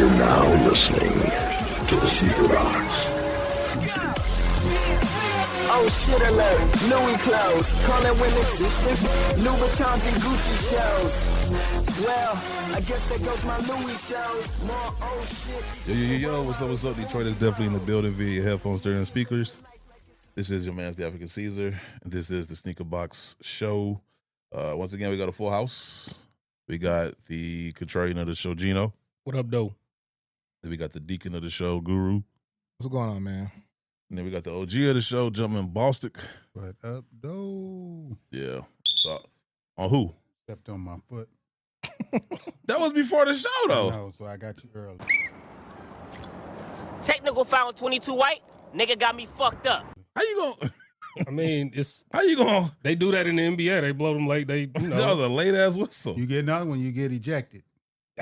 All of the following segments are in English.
You're now listening to the Sneaker Box. Oh shit alert, Louis clothes, call it when existence, Louboutins and Gucci shows. Well, I guess that goes my Louis shows, more oh shit. Yo, what's up, Detroit is definitely in the building via headphones, stereo, and speakers. This is your man's the African Caesar, and this is the Sneaker Box Show. Once again, we got a full house. We got the contrarian of the show, Geeno. What up, though? Then we got the deacon of the show, Guru. What's going on, man? And then we got the OG of the show, JumpmanBostic. What up, though? Yeah. So, on who? Stepped on my foot. That was before the show, though. No, so I got you early. Technical foul 22 white. Nigga got me fucked up. How you gonna? I mean, it's How you gonna? they do that in the NBA. They blow them late. They, you know. That was a late ass whistle. You get another one, you get ejected.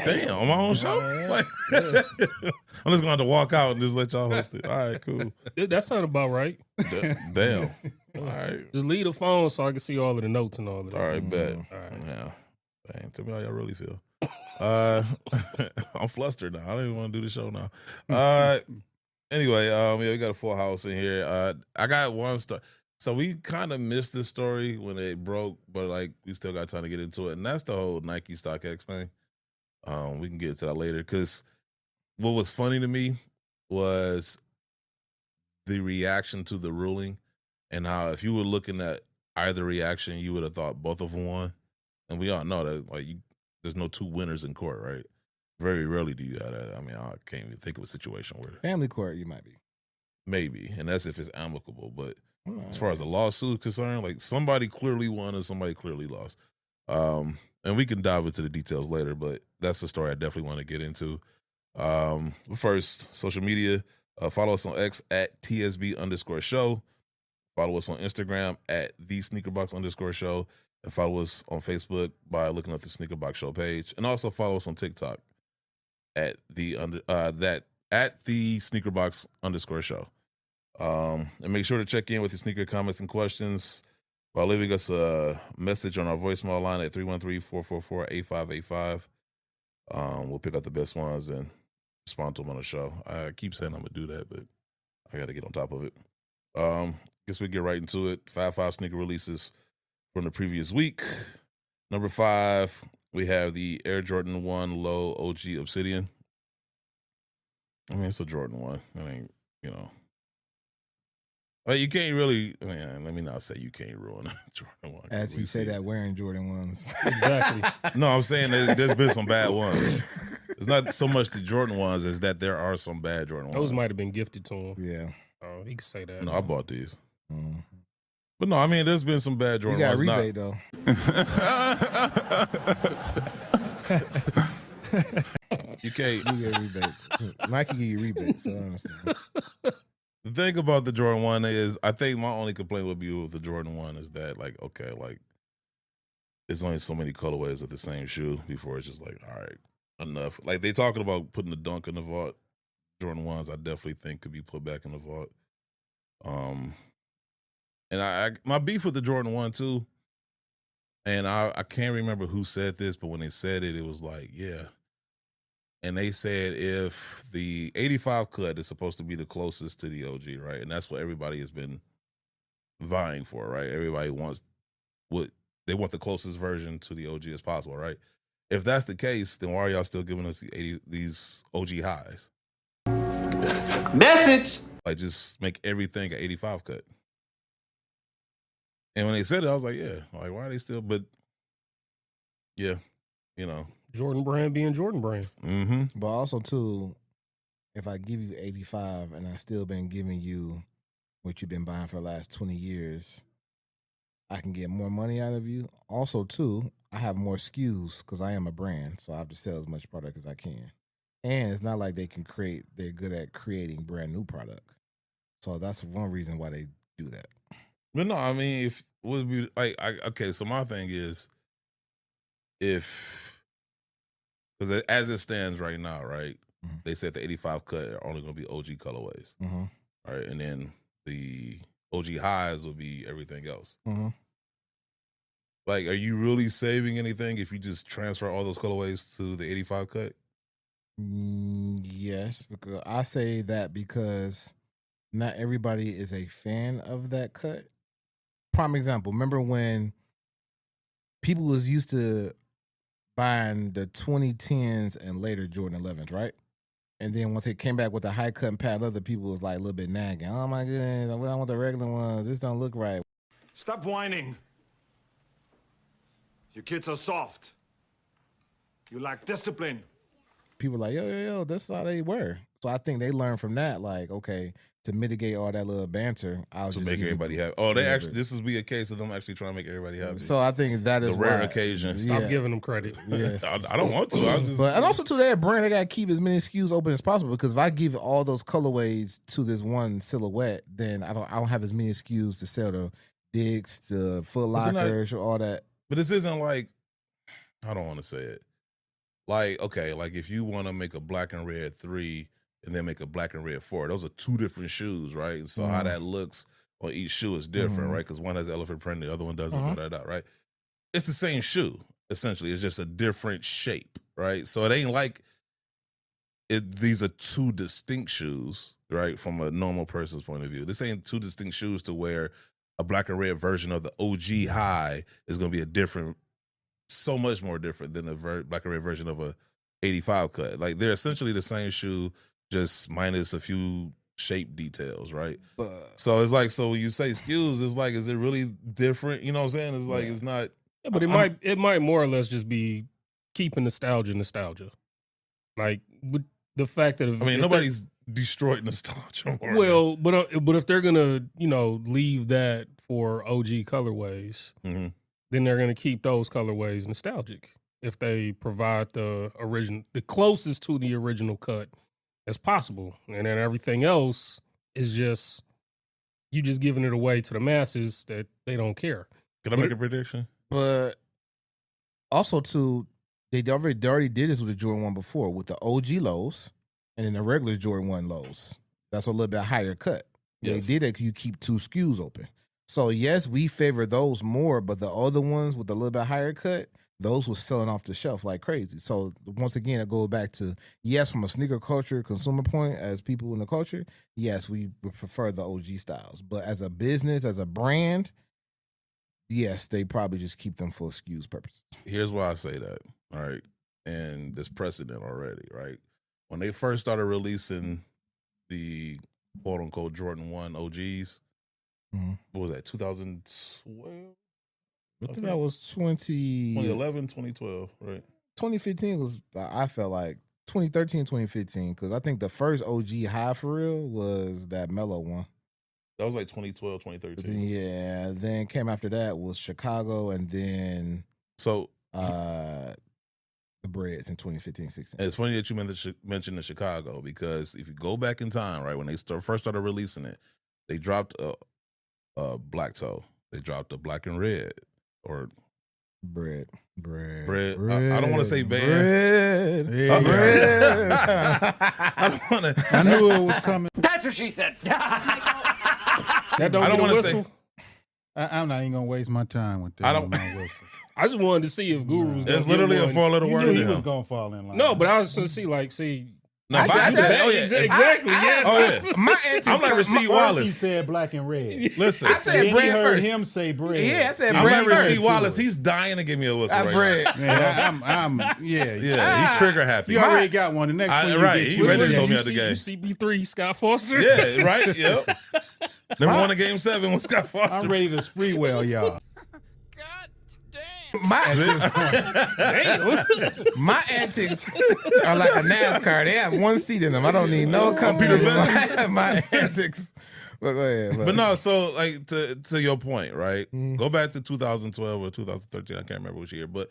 Damn, on my own show. Like, I'm just gonna have to walk out and just let y'all host it. All right, cool. That sounded about right. Damn. All right. Just leave the phone so I can see all of the notes and all of that. All right, bet. All right. Yeah. Dang, tell me how y'all really feel. I'm flustered now. I don't even want to do the show now. Anyway, yeah, we got a full house in here. I got one story. So we kind of missed this story when it broke, but like we still got time to get into it. And that's the whole Nike StockX thing. We can get to that later because what was funny to me was the reaction to the ruling and how if you were looking at either reaction, you would have thought both of them won. And we all know that like there's no two winners in court, right? Very rarely do you have that. I mean, I can't even think of a situation where Family court, you might be. maybe, and that's if it's amicable. But as far as the lawsuit is concerned, like somebody clearly won and somebody clearly lost. And we can dive into the details later, but that's the story I definitely want to get into. But first, social media. Follow us on X at TSB_show. Follow us on Instagram at @TheSneakerBox_show. And follow us on Facebook by looking at the Sneaker Box Show page. And also follow us on TikTok at the @TheSneakerBox_show. And make sure to check in with your sneaker comments and questions by leaving us a message on our voicemail line at 313-444-8585. We'll pick out the best ones and respond to them on the show. I keep saying I'm going to do that, but I got to get on top of it. Guess we get right into it. 5 sneaker releases from the previous week. Number 5, we have the Air Jordan 1 Low OG Obsidian. I mean, it's a Jordan 1. I mean, you know. Well, you can't really, man, let me not say you can't ruin Jordan 1. As he said that wearing Jordan 1s. Exactly. No, I'm saying there's been some bad ones. It's not so much the Jordan 1s as that there are some bad Jordan 1s. Those might have been gifted to him. Yeah. Oh, he could say that. No, I bought these. Mm. But no, I mean, there's been some bad Jordan You got 1s. a rebate, though. You can't. You get a rebate. Nike give you rebates, so I understand. The thing about the Jordan 1 is, I think my only complaint would be with the Jordan 1 is that, like, okay, like, there's only so many colorways of the same shoe before it's just like, all right, enough. Like, they talking about putting the dunk in the vault. Jordan 1s, I definitely think could be put back in the vault. And I my beef with the Jordan 1 too, and I can't remember who said this, but when they said it, it was like, yeah. And they said if the 85 cut is supposed to be the closest to the OG, right? And that's what everybody has been vying for, right? Everybody wants they want the closest version to the OG as possible, right? If that's the case, then why are y'all still giving us these OG highs? Message! Like, just make everything an 85 cut. And when they said it, I was like, yeah, like, why are they still, but yeah, you know. Jordan brand being Jordan brand. Mm-hmm. But also, too, if I give you 85 and I still been giving you what you've been buying for the last 20 years, I can get more money out of you. Also, too, I have more SKUs because I am a brand, so I have to sell as much product as I can. And it's not like they're good at creating brand new product. So that's one reason why they do that. But no, I mean, if would be like, okay, so my thing is, because as it stands right now, right, they said the 85 cut are only going to be OG colorways, right, and then the OG highs will be everything else. Like, are you really saving anything if you just transfer all those colorways to the 85 cut? Yes, because I say that because not everybody is a fan of that cut. Prime example, remember when people was used to buying the 2010s and later Jordan 11s, right? And then once it came back with the high cut and patent leather, people was like a little bit nagging. Oh my goodness, I want the regular ones. This don't look right. Stop whining. Your kids are soft. You lack discipline. People like, yo, that's how they were. So I think they learned from that, like, okay, to mitigate all that little banter, I'll To just make give everybody it happy. Oh, they a little actually, bit. this is be a case of them actually trying to make everybody happy. So I think that is the rare why. occasion. Stop Yeah. giving them credit. Yes. I don't want to. I just, But and also to that brand, they gotta keep as many SKUs open as possible because if I give all those colorways to this one silhouette, then I don't have as many SKUs to sell to Dick's, to Foot Lockers, or all that. but this isn't like, I don't want to say it. Like, okay, like if you want to make a black and red 3 and then make a black and red 4, those are two different shoes, right? And so how that looks on each shoe is different, right? Because one has elephant print, the other one doesn't, right? It's the same shoe, essentially. It's just a different shape, right? So it ain't like these are two distinct shoes, right? From a normal person's point of view. This ain't two distinct shoes to where a black and red version of the OG high is going to be a different, so much more different than the black and red version of a 85 cut. Like they're essentially the same shoe, just minus a few shape details, right? So it's like, so when you say SKUs, it's like, is it really different? You know what I'm saying? It's like, it's not. Yeah, but it might more or less just be keeping nostalgia. Like with the fact that if Nobody's destroyed nostalgia. Well, but if they're gonna leave that for OG colorways, then they're gonna keep those colorways nostalgic. If they provide the closest to the original cut as possible, and then everything else is just you just giving it away to the masses that they don't care. Can I make a prediction? But also too, they already did this with the Jordan 1 before with the OG lows and then the regular Jordan 1 lows. That's a little bit higher cut. Yes. They did it 'cause you keep two SKUs open. So yes, we favor those more, but the other ones with a little bit higher cut, those were selling off the shelf like crazy. So once again, it goes back to, yes, from a sneaker culture consumer point, as people in the culture, yes, we would prefer the OG styles. But as a business, as a brand, yes, they probably just keep them for SKUs purposes. Here's why I say that, all right? And there's precedent already, right? When they first started releasing the quote-unquote Jordan 1 OGs, what was that, 2012? I think that was 2011, 2012, right? 2015 was, I felt like, 2013, 2015, because I think the first OG high for real was that Mellow one. That was like 2012, 2013. Yeah, then came after that was Chicago, and then so the Breads in 2015, 16. It's funny that you mentioned the Chicago, because if you go back in time, right, when they first started releasing it, they dropped a black toe. They dropped a black and red, or bread. I don't want to say band. Bread. Yeah, Bread. I don't want to. I knew it was coming. That's what she said. That don't I don't get a want to whistle. say. I'm not even gonna waste my time with that. I don't- my whistle. I just wanted to see if Guru was. It's gonna literally get a one. four-letter You word. knew to he was him. gonna fall in line. No, but I was going to see. No, if I said, oh yeah, exactly. Yeah, oh yeah. My antics. I'm like Rasheed First he Wallace. said black and red. Listen, I said Then you bread heard first. him say bread. Yeah, I said I'm bread like first. Rasheed Wallace. He's dying to give me a whistle. That's right bread. Yeah, I'm yeah. Yeah, he's trigger happy. You already got one. The next one you right, get he you. ready to Yeah. throw me you out the game. CP3 Scott Foster. Yeah, right. Yep. Never won a game 7 with Scott Foster. I'm ready to spree well, y'all. My Damn. my antics are like a NASCAR. They have one seat in them. I don't need no company. My antics. But go ahead. But no, so like to your point, right? Go back to 2012 or 2013. I can't remember which year, but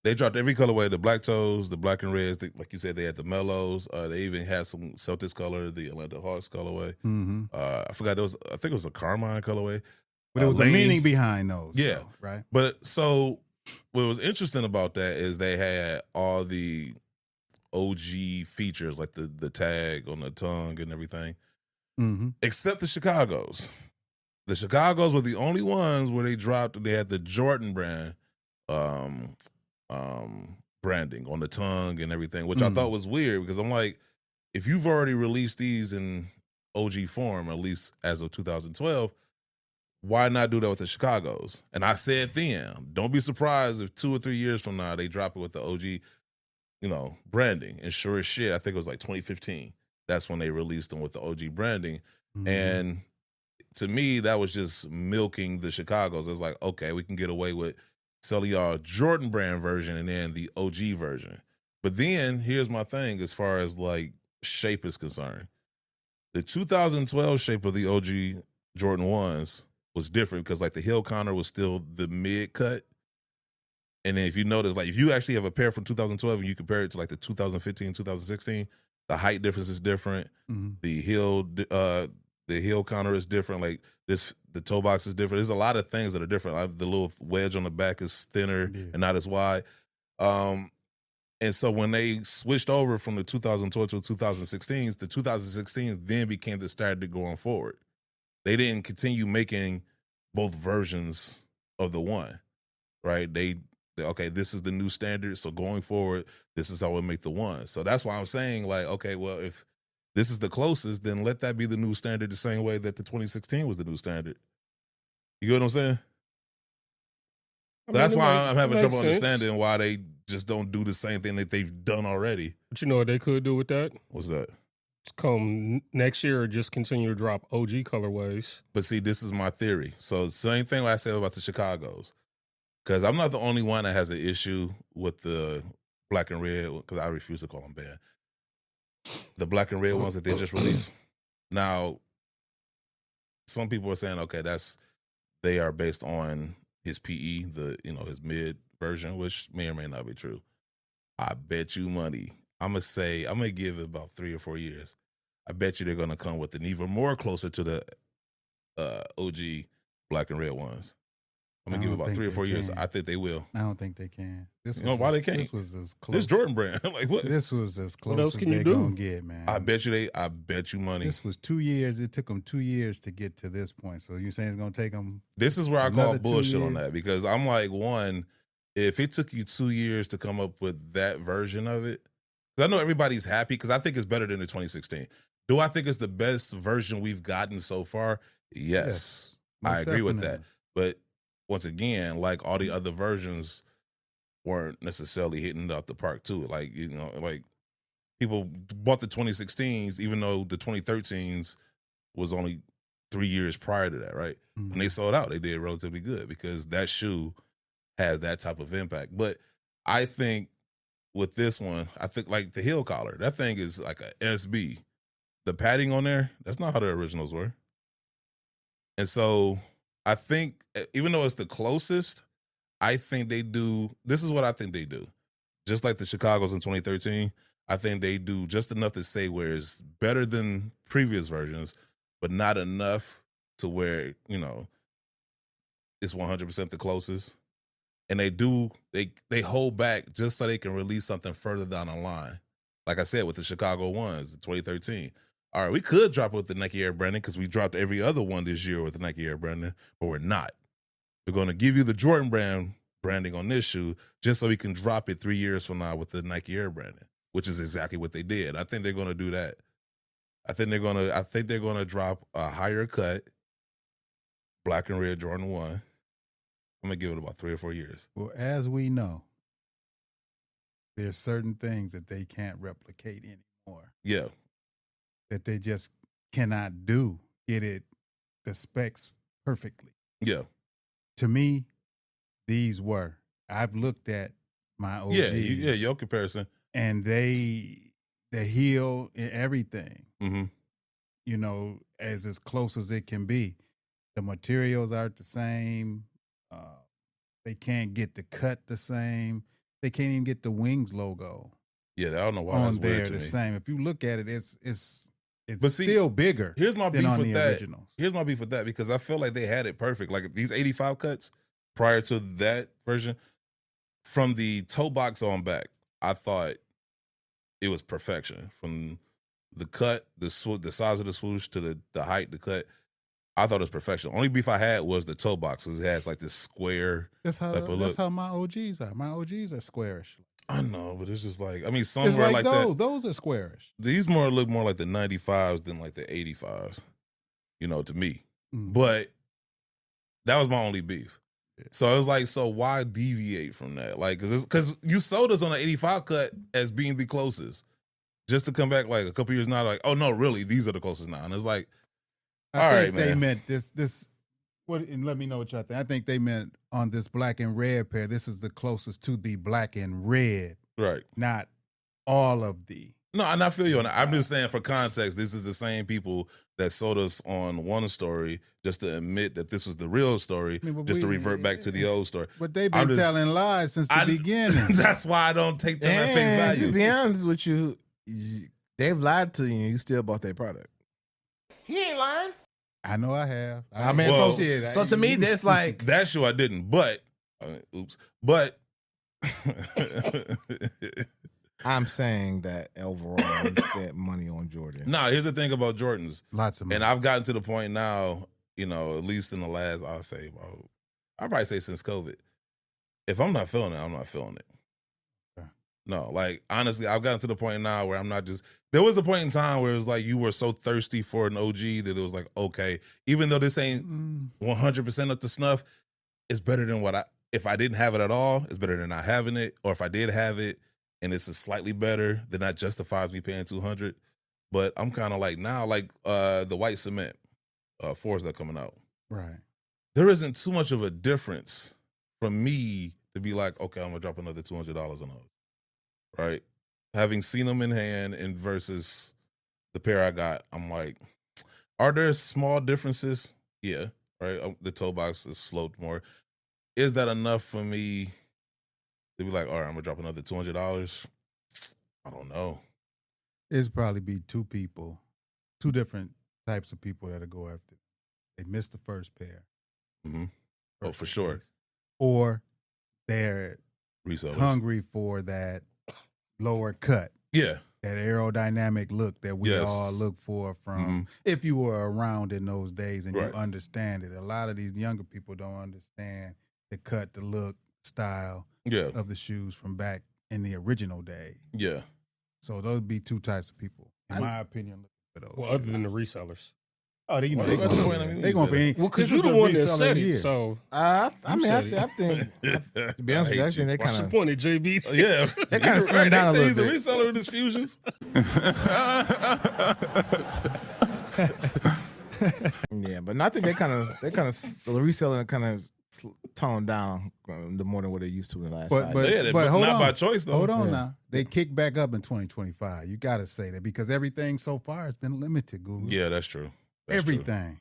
they dropped every colorway: the black toes, the black and reds. Like you said, they had the mellows. They even had some Celtics color, the Atlanta Hawks colorway. Mm-hmm. I forgot. I think it was a Carmine colorway. But there was a Lane. meaning behind those. Yeah. though, right? But so what was interesting about that is they had all the OG features, like the tag on the tongue and everything, Mm-hmm. except the Chicagos. The Chicagos were the only ones where they dropped. They had the Jordan brand branding on the tongue and everything, which I thought was weird because I'm like, if you've already released these in OG form, at least as of 2012, why not do that with the Chicagos? And I said then, don't be surprised if 2 or 3 years from now they drop it with the OG, branding. And sure as shit, I think it was like 2015. That's when they released them with the OG branding. And to me, that was just milking the Chicagos. It was like, okay, we can get away with selling y'all Jordan brand version and then the OG version. But then here's my thing as far as like shape is concerned. The 2012 shape of the OG Jordan 1s was different because like the heel counter was still the mid cut. And then if you notice, like if you actually have a pair from 2012 and you compare it to like the 2015, 2016, the height difference is different. The heel counter is different. Like the toe box is different. There's a lot of things that are different. The little wedge on the back is thinner and not as wide. And so when they switched over from the 2012 to the 2016s, the 2016s then became the standard going forward. They didn't continue making both versions of the one, right? They okay, this is the new standard. So going forward, this is how we make the one. So that's why I'm saying like, okay, well, if this is the closest, then let that be the new standard the same way that the 2016 was the new standard. You get what I'm saying? That's why I'm having trouble understanding why they just don't do the same thing that they've done already. But you know what they could do with that? What's that? Come next year, just continue to drop OG colorways. But see, this is my theory. So same thing I said about the Chicagos. Because I'm not the only one that has an issue with the black and red, because I refuse to call them bad. The black and red ones that they just released. Now, some people are saying, okay, they are based on his PE, his mid version, which may or may not be true. I bet you money. I'm gonna give it about 3 or 4 years. I bet you they're gonna come with an even more closer to the OG black and red ones. I'm gonna give it about 3 or 4 years. I think they will. I don't think they can. Why they can't? This was as close. This Jordan brand, like what? This was as close else as can you they do? gonna get, man. I bet you money. This was 2 years. It took them 2 years to get to this point. So you saying it's gonna take them? This is where I call another 2 bullshit on years? that because I'm like, one, if it took you 2 years to come up with that version of it, because I know everybody's happy because I think it's better than the 2016. Do I think it's the best version we've gotten so far? Yes. Most I agree with that. definitely. But once again, like all the other versions weren't necessarily hitting it out the park too. Like, like people bought the 2016s, even though the 2013s was only 3 years prior to that, right? When they sold out, they did relatively good because that shoe has that type of impact. But I think with this one, I think like the heel collar, that thing is like a SB. The padding on there, that's not how the originals were. And so I think, even though it's the closest, I think this is what I think they do. Just like the Chicagos in 2013, I think they do just enough to say where it's better than previous versions, but not enough to where, it's 100% the closest. And they hold back just so they can release something further down the line. Like I said, with the Chicago ones, the 2013. All right, we could drop it with the Nike Air branding because we dropped every other one this year with the Nike Air branding, but we're not. We're going to give you the Jordan branding on this shoe just so we can drop it 3 years from now with the Nike Air branding, which is exactly what they did. I think they're going to do that. I think they're going to drop a higher cut black and red Jordan 1. I'm going to give it about 3 or 4 years. Well, as we know, there's certain things that they can't replicate anymore. Yeah. That they just cannot get the specs perfectly. Yeah. To me, I've looked at my OGs. Yeah, your comparison. And the heel and everything, as close as it can be. The materials aren't the same. They can't get the cut the same. They can't even get the Wings logo. Yeah, I don't know why on that's there weird to the me. same. If you look at it, it's But see, still bigger. Here's my than beef on with the that. originals. Here's my beef with that because I feel like they had it perfect. Like these 85 cuts prior to that version, from the toe box on back, I thought it was perfection. From the cut, the size of the swoosh to the height, the cut, I thought it was perfection. Only beef I had was the toe box because it has like this square. That's how my OGs are. My OGs are squarish. I know, but it's just like, I mean, It's somewhere like like those. that. Those are squarish. These look more like the 95s than like the 85s, to me. Mm. But that was my only beef. So it was like, so why deviate from that? Like, because you sold us on an 85 cut as being the closest, just to come back like a couple years now, like, oh no, really, these are the closest now. And it's like, I think they meant this. What? And let me know what y'all think. I think they meant on this black and red pair. This is the closest to the black and red, right? Not all of the. No, and I feel you on that. I'm just saying for context, this is the same people that sold us on one story just to admit that this was the real story, just to revert back to the old story. But they've been telling lies since the beginning. That's why I don't take them at face value. To be honest with you, they've lied to you and you still bought their product. He ain't lying. I know I have. I mean, so to me, that's like that show I didn't, but but I'm saying that overall we spent money on Jordan. No, here's the thing about Jordans. Lots of money. And I've gotten to the point now, at least in the last, I'll probably say since COVID, if I'm not feeling it, I'm not feeling it. Okay. No, like, honestly, I've gotten to the point now where I'm not just, there was a point in time where it was like you were so thirsty for an OG that it was like, okay, even though this ain't 100% up to snuff, it's better than if I didn't have it at all, it's better than not having it. Or if I did have it, and it's slightly better, then that justifies me paying $200. But I'm kind of like now, like the white cement 4s that are coming out. Right. There isn't too much of a difference from me to be like, okay, I'm gonna drop another $200 on those. Right. Having seen them in hand and versus the pair I got, I'm like, are there small differences? Yeah. Right. The toe box is sloped more. Is that enough for me to be like, all right, I'm gonna drop another $200? I don't know. It's probably be two different types of people that'll go after. They missed the first pair. Mm-hmm. Oh, for sure. Case. Or they're resellers hungry for that lower cut. Yeah. That aerodynamic look that we all look for from if you were around in those days and you understand it. A lot of these younger people don't understand the cut, the look, style of the shoes from back in the original day. Yeah. So those would be two types of people, in my opinion, looking for those. Well, other than the resellers. Oh, they going for any. Well, because you're the one that said it. So I think to be honest with you, I think they what's kind your point, JB? Yeah, they kind of slimmed down a little he's bit. He's a reseller of his fusions. Yeah, but I think the reselling kind of toned down the more than what they used to in the last. But hold not on. by choice though. Hold on now. They kick back up in 2025. You got to say that because everything so far has been limited, Guru. Yeah, that's true. Everything.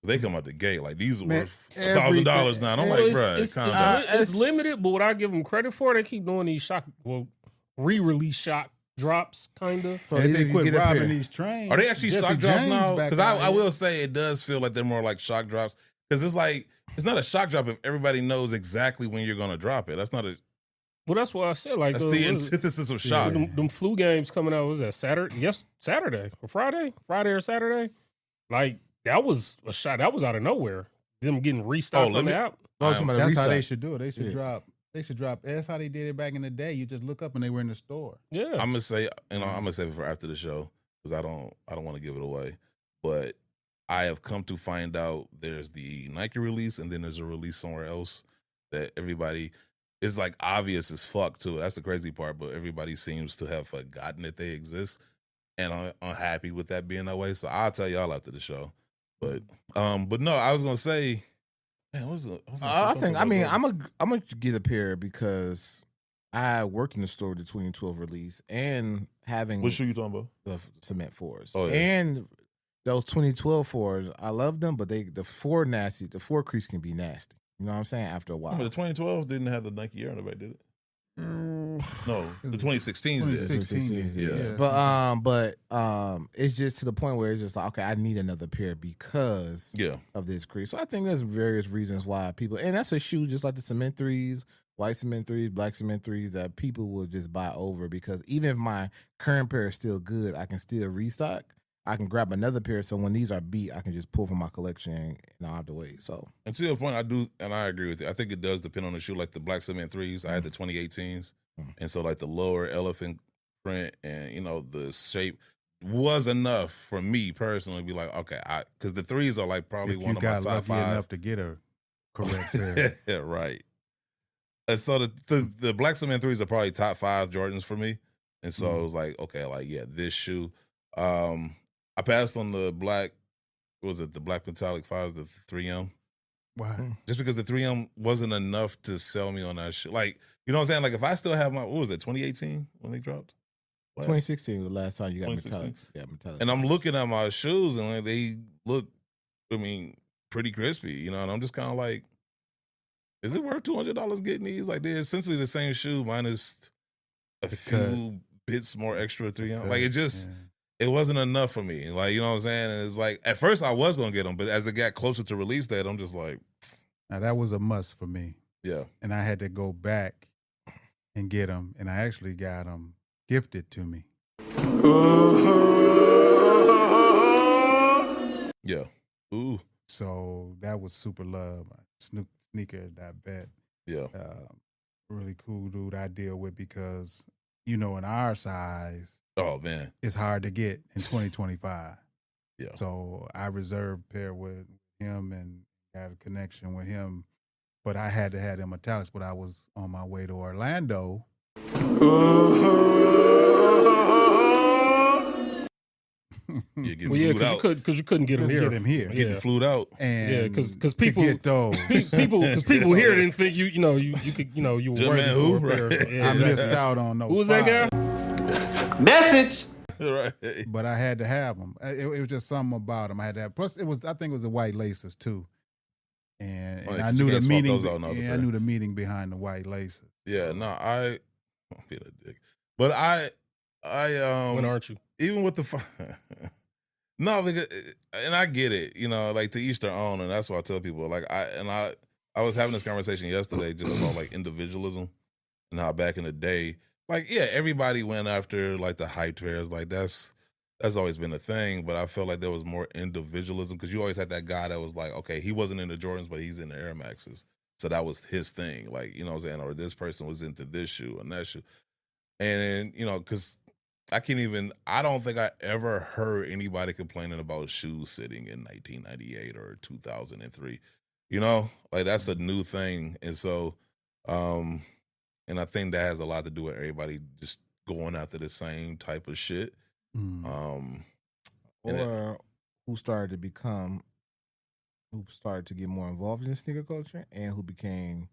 They come out the gate like these are worth $1,000 now. And I'm like, bro, it's limited, but what I give them credit for, they keep doing these re-release shock drops, kind of. So if they quit robbing these trains. Are they actually shock drops now? Because I will say it does feel like they're more like shock drops. Because it's like, it's not a shock drop if everybody knows exactly when you're going to drop it. That's not a... Well, that's what I said. Like that's the antithesis of shock. Them flu games coming out, was that Saturday? Yes, Saturday or Friday or Saturday. Like that was a shot. That was out of nowhere. Them getting restocked on the app. That's how they should do it. They should drop. They should drop. That's how they did it back in the day. You just look up and they were in the store. Yeah, I'm gonna say, I'm gonna save it for after the show because I don't want to give it away. But I have come to find out there's the Nike release and then there's a release somewhere else that everybody. It's like obvious as fuck too. That's the crazy part, but everybody seems to have forgotten that they exist, and I'm unhappy with that being that way. So I'll tell y'all after the show. But no, I was gonna say, man, I'm gonna get a pair because I worked in the store with the 2012 release and having what shoe you talking about? The cement 4s. Oh yeah, and those 2012 4s, I love them, but the 4 crease can be nasty. You know what I'm saying? After a while. But the 2012 didn't have the Nike Air on the back, did it? No, the 2016s did. Yeah. But it's just to the point where it's just like, okay, I need another pair because of this crease. So I think there's various reasons why people, and that's a shoe just like the cement 3s, white cement 3s, black cement 3s that people will just buy over because even if my current pair is still good, I can still restock. I can grab another pair, so when these are beat, I can just pull from my collection and I don't have to wait. So, and to your point, I do, and I agree with you. I think it does depend on the shoe. Like the black cement 3s, I had the 2018s. And so like the lower elephant print and, you know, the shape was enough for me personally to be like, okay, because the 3s are like probably if one of you my got top lucky 5. enough to get a correct pair. Yeah, right. And so the Black Cement 3s are probably top 5 Jordans for me. And so it was like, okay, like, yeah, this shoe. I passed on the black, what was it, the black metallic 5s, the 3M. Why? Just because the 3M wasn't enough to sell me on that shoe. Like, you know what I'm saying? Like, if I still have my, what was it, 2018 when they dropped? 2016 was the last time you got metallics. Yeah, metallic. And I'm looking at my shoes and like, they look, I mean, pretty crispy, you know? And I'm just kind of like, is it worth $200 getting these? Like, they're essentially the same shoe minus a few bits more extra 3M. Like, it just, it wasn't enough for me. Like, you know what I'm saying? And it's like, at first I was going to get them, but as it got closer to release date, I'm just like. Now, that was a must for me. Yeah. And I had to go back and get them. And I actually got them gifted to me. Yeah. Ooh. So that was super love. Sneaker, that bet. Yeah. Really cool dude I deal with because, you know, in our size, oh man, it's hard to get in 2025. Yeah. So I reserved a pair with him and got a connection with him, but I had to have them metallics. But I was on my way to Orlando. Because you couldn't get them here. Get them here. Getting flued out. And because people get those. people here didn't think you could you were worthy for a pair. Right. Yeah, I missed out on those. Who was that guy? Message. Right. But I had to have them. It was just something about them. I had to have. Plus, I think it was the white laces too. And I knew the meaning. I knew the meaning behind the white laces. Yeah. No, I'm being a dick, but I when aren't you? Even with the no, because, and I get it, you know, like to each their own, and that's why I tell people, like I was having this conversation yesterday just about like individualism and how back in the day, like yeah, everybody went after like the hype pairs, like that's always been a thing, but I felt like there was more individualism because you always had that guy that was like, okay, he wasn't into Jordans, but he's into Air Maxes, so that was his thing, like you know what I'm saying, or this person was into this shoe and that shoe, and you know because. I don't think I ever heard anybody complaining about shoes sitting in 1998 or 2003. You know, like that's a new thing. And so, and I think that has a lot to do with everybody just going after the same type of shit. Or who started to get more involved in the sneaker culture and who became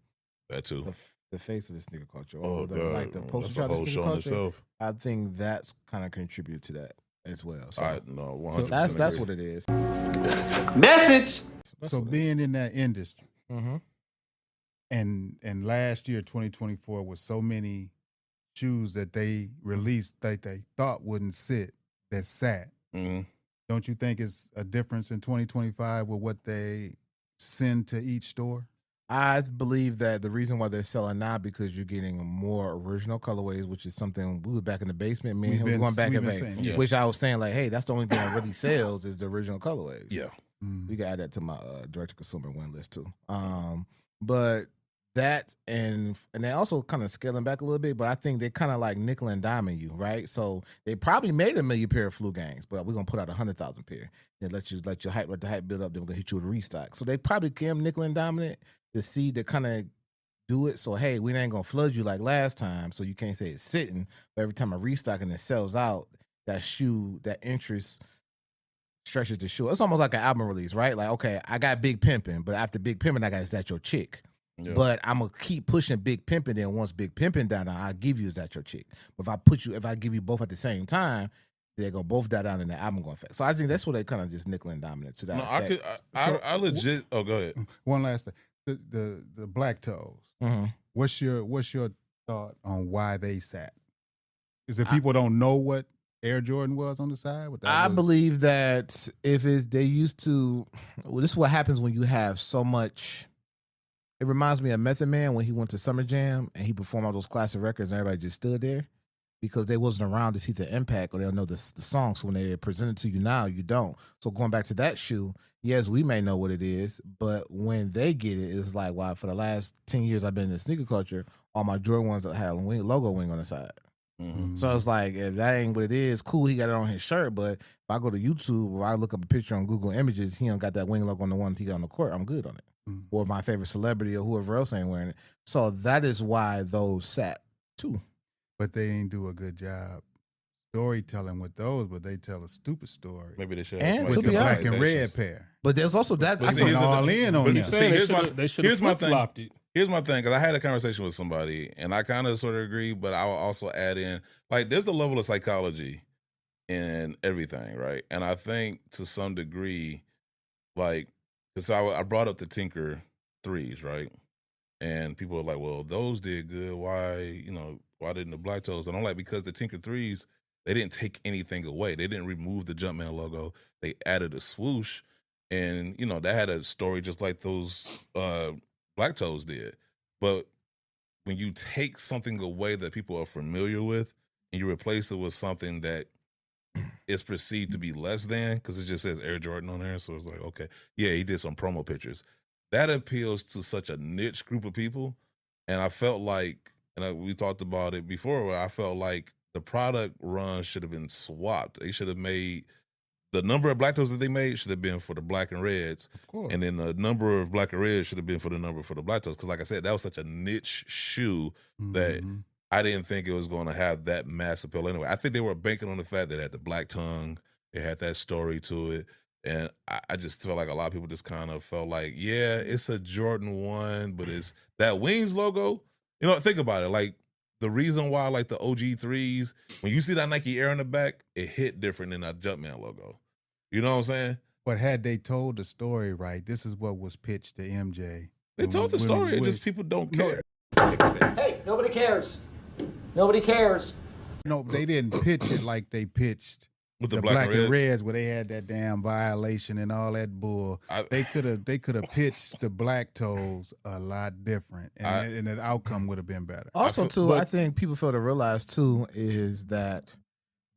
that too. The face of the sneaker culture, or the poster child of the sneaker culture. Itself. I think that's kind of contributed to that as well. So, I know, 100%. So that's what it is. Message. So being in that industry, and last year 2024 was so many shoes that they released that they thought wouldn't sit that sat. Don't you think it's a difference in 2025 with what they send to each store? I believe that the reason why they're selling now because you're getting more original colorways, which is something we were back in the basement. Me and him was going back and forth, which I was saying like, hey, that's the only thing that really sells is the original colorways. Yeah, we got to add that to my direct to consumer win list too. But that and they also kind of scaling back a little bit, but I think they kind of like nickel and diming you, right? So they probably made 1 million pair of flu gangs, but we're gonna put out 100,000 pair. Then let the hype build up. Then we're gonna hit you with a restock. So they probably came nickel and diming to see to kind of do it. So hey, we ain't gonna flood you like last time, so you can't say it's sitting. But every time I restock and it sells out, that shoe, that interest stretches the shoe. It's almost like an album release, right? Like okay, I got Big Pimpin', but after Big Pimpin', I got Is That Your Chick? Yeah. But I'm gonna keep pushing Big Pimpin'. Then once Big Pimpin' down, I'll give you Is That Your Chick? But if I give you both at the same time, they're gonna both die down, and the album gonna affect. So I think that's what they kind of just nickel and dominant to that. No, I legit. Oh, go ahead. One last thing. The black toes. What's your thought on why they sat? Is it people don't know what Air Jordan was on the side? I believe that they used to. Well, this is what happens when you have so much. It reminds me of Method Man when he went to Summer Jam and he performed all those classic records and everybody just stood there. because they wasn't around to see the impact, or they'll know the song. So when they present it to you now, you don't. So going back to that shoe, yes, we may know what it is, but when they get it, it's like, wow, for the last 10 years I've been in the sneaker culture, all my Jordan ones that had a logo wing on the side. So it's like, if that ain't what it is, cool, he got it on his shirt, but if I go to YouTube or I look up a picture on Google Images, he don't got that wing logo on the one he got on the court, I'm good on it. Or my favorite celebrity or whoever else ain't wearing it. So that is why those sat too. But they ain't do a good job storytelling with those, but they tell a stupid story. Maybe they should. And With to the be black honest, and red pair. but there's also that. But I see, think here's the all thing. in on But them. see, They should have flip-flopped it. Here's my thing, because I had a conversation with somebody, and I kind of sort of agree, but I will also add in, like, there's a level of psychology in everything, right? And I think to some degree, like, because I brought up the Tinker 3s, right? And people are like, well, those did good. Why didn't the Black Toes? And I'm like, because the Tinker 3s, they didn't take anything away. They didn't remove the Jumpman logo. They added a swoosh, and, that had a story just like those Black Toes did. But when you take something away that people are familiar with and you replace it with something that is perceived to be less than, because it just says Air Jordan on there, so it's like, okay, yeah, he did some promo pictures. That appeals to such a niche group of people, and I felt like, we talked about it before, where I felt like the product run should have been swapped. They should have made the number of Black Toes that they made should have been for the black and reds. Of course. And then the number of black and reds should have been for the number for the Black Toes. Because like I said, that was such a niche shoe that I didn't think it was going to have that mass appeal anyway. I think they were banking on the fact that it had the black tongue. It had that story to it. And I just felt like a lot of people just kind of felt like, yeah, it's a Jordan 1, but it's that Wings logo. Think about it. Like, the reason why, like, the OG 3s, when you see that Nike Air on the back, it hit different than that Jumpman logo. You know what I'm saying? But had they told the story right, this is what was pitched to MJ. They told the story. It's just people don't care. Hey, nobody cares. Nobody cares. No, they didn't pitch it like they pitched With the black and reds. reds, where they had that damn violation and all that bull. They could have pitched the Black Toes a lot different, and the outcome would have been better. Also, I think people fail to realize too is that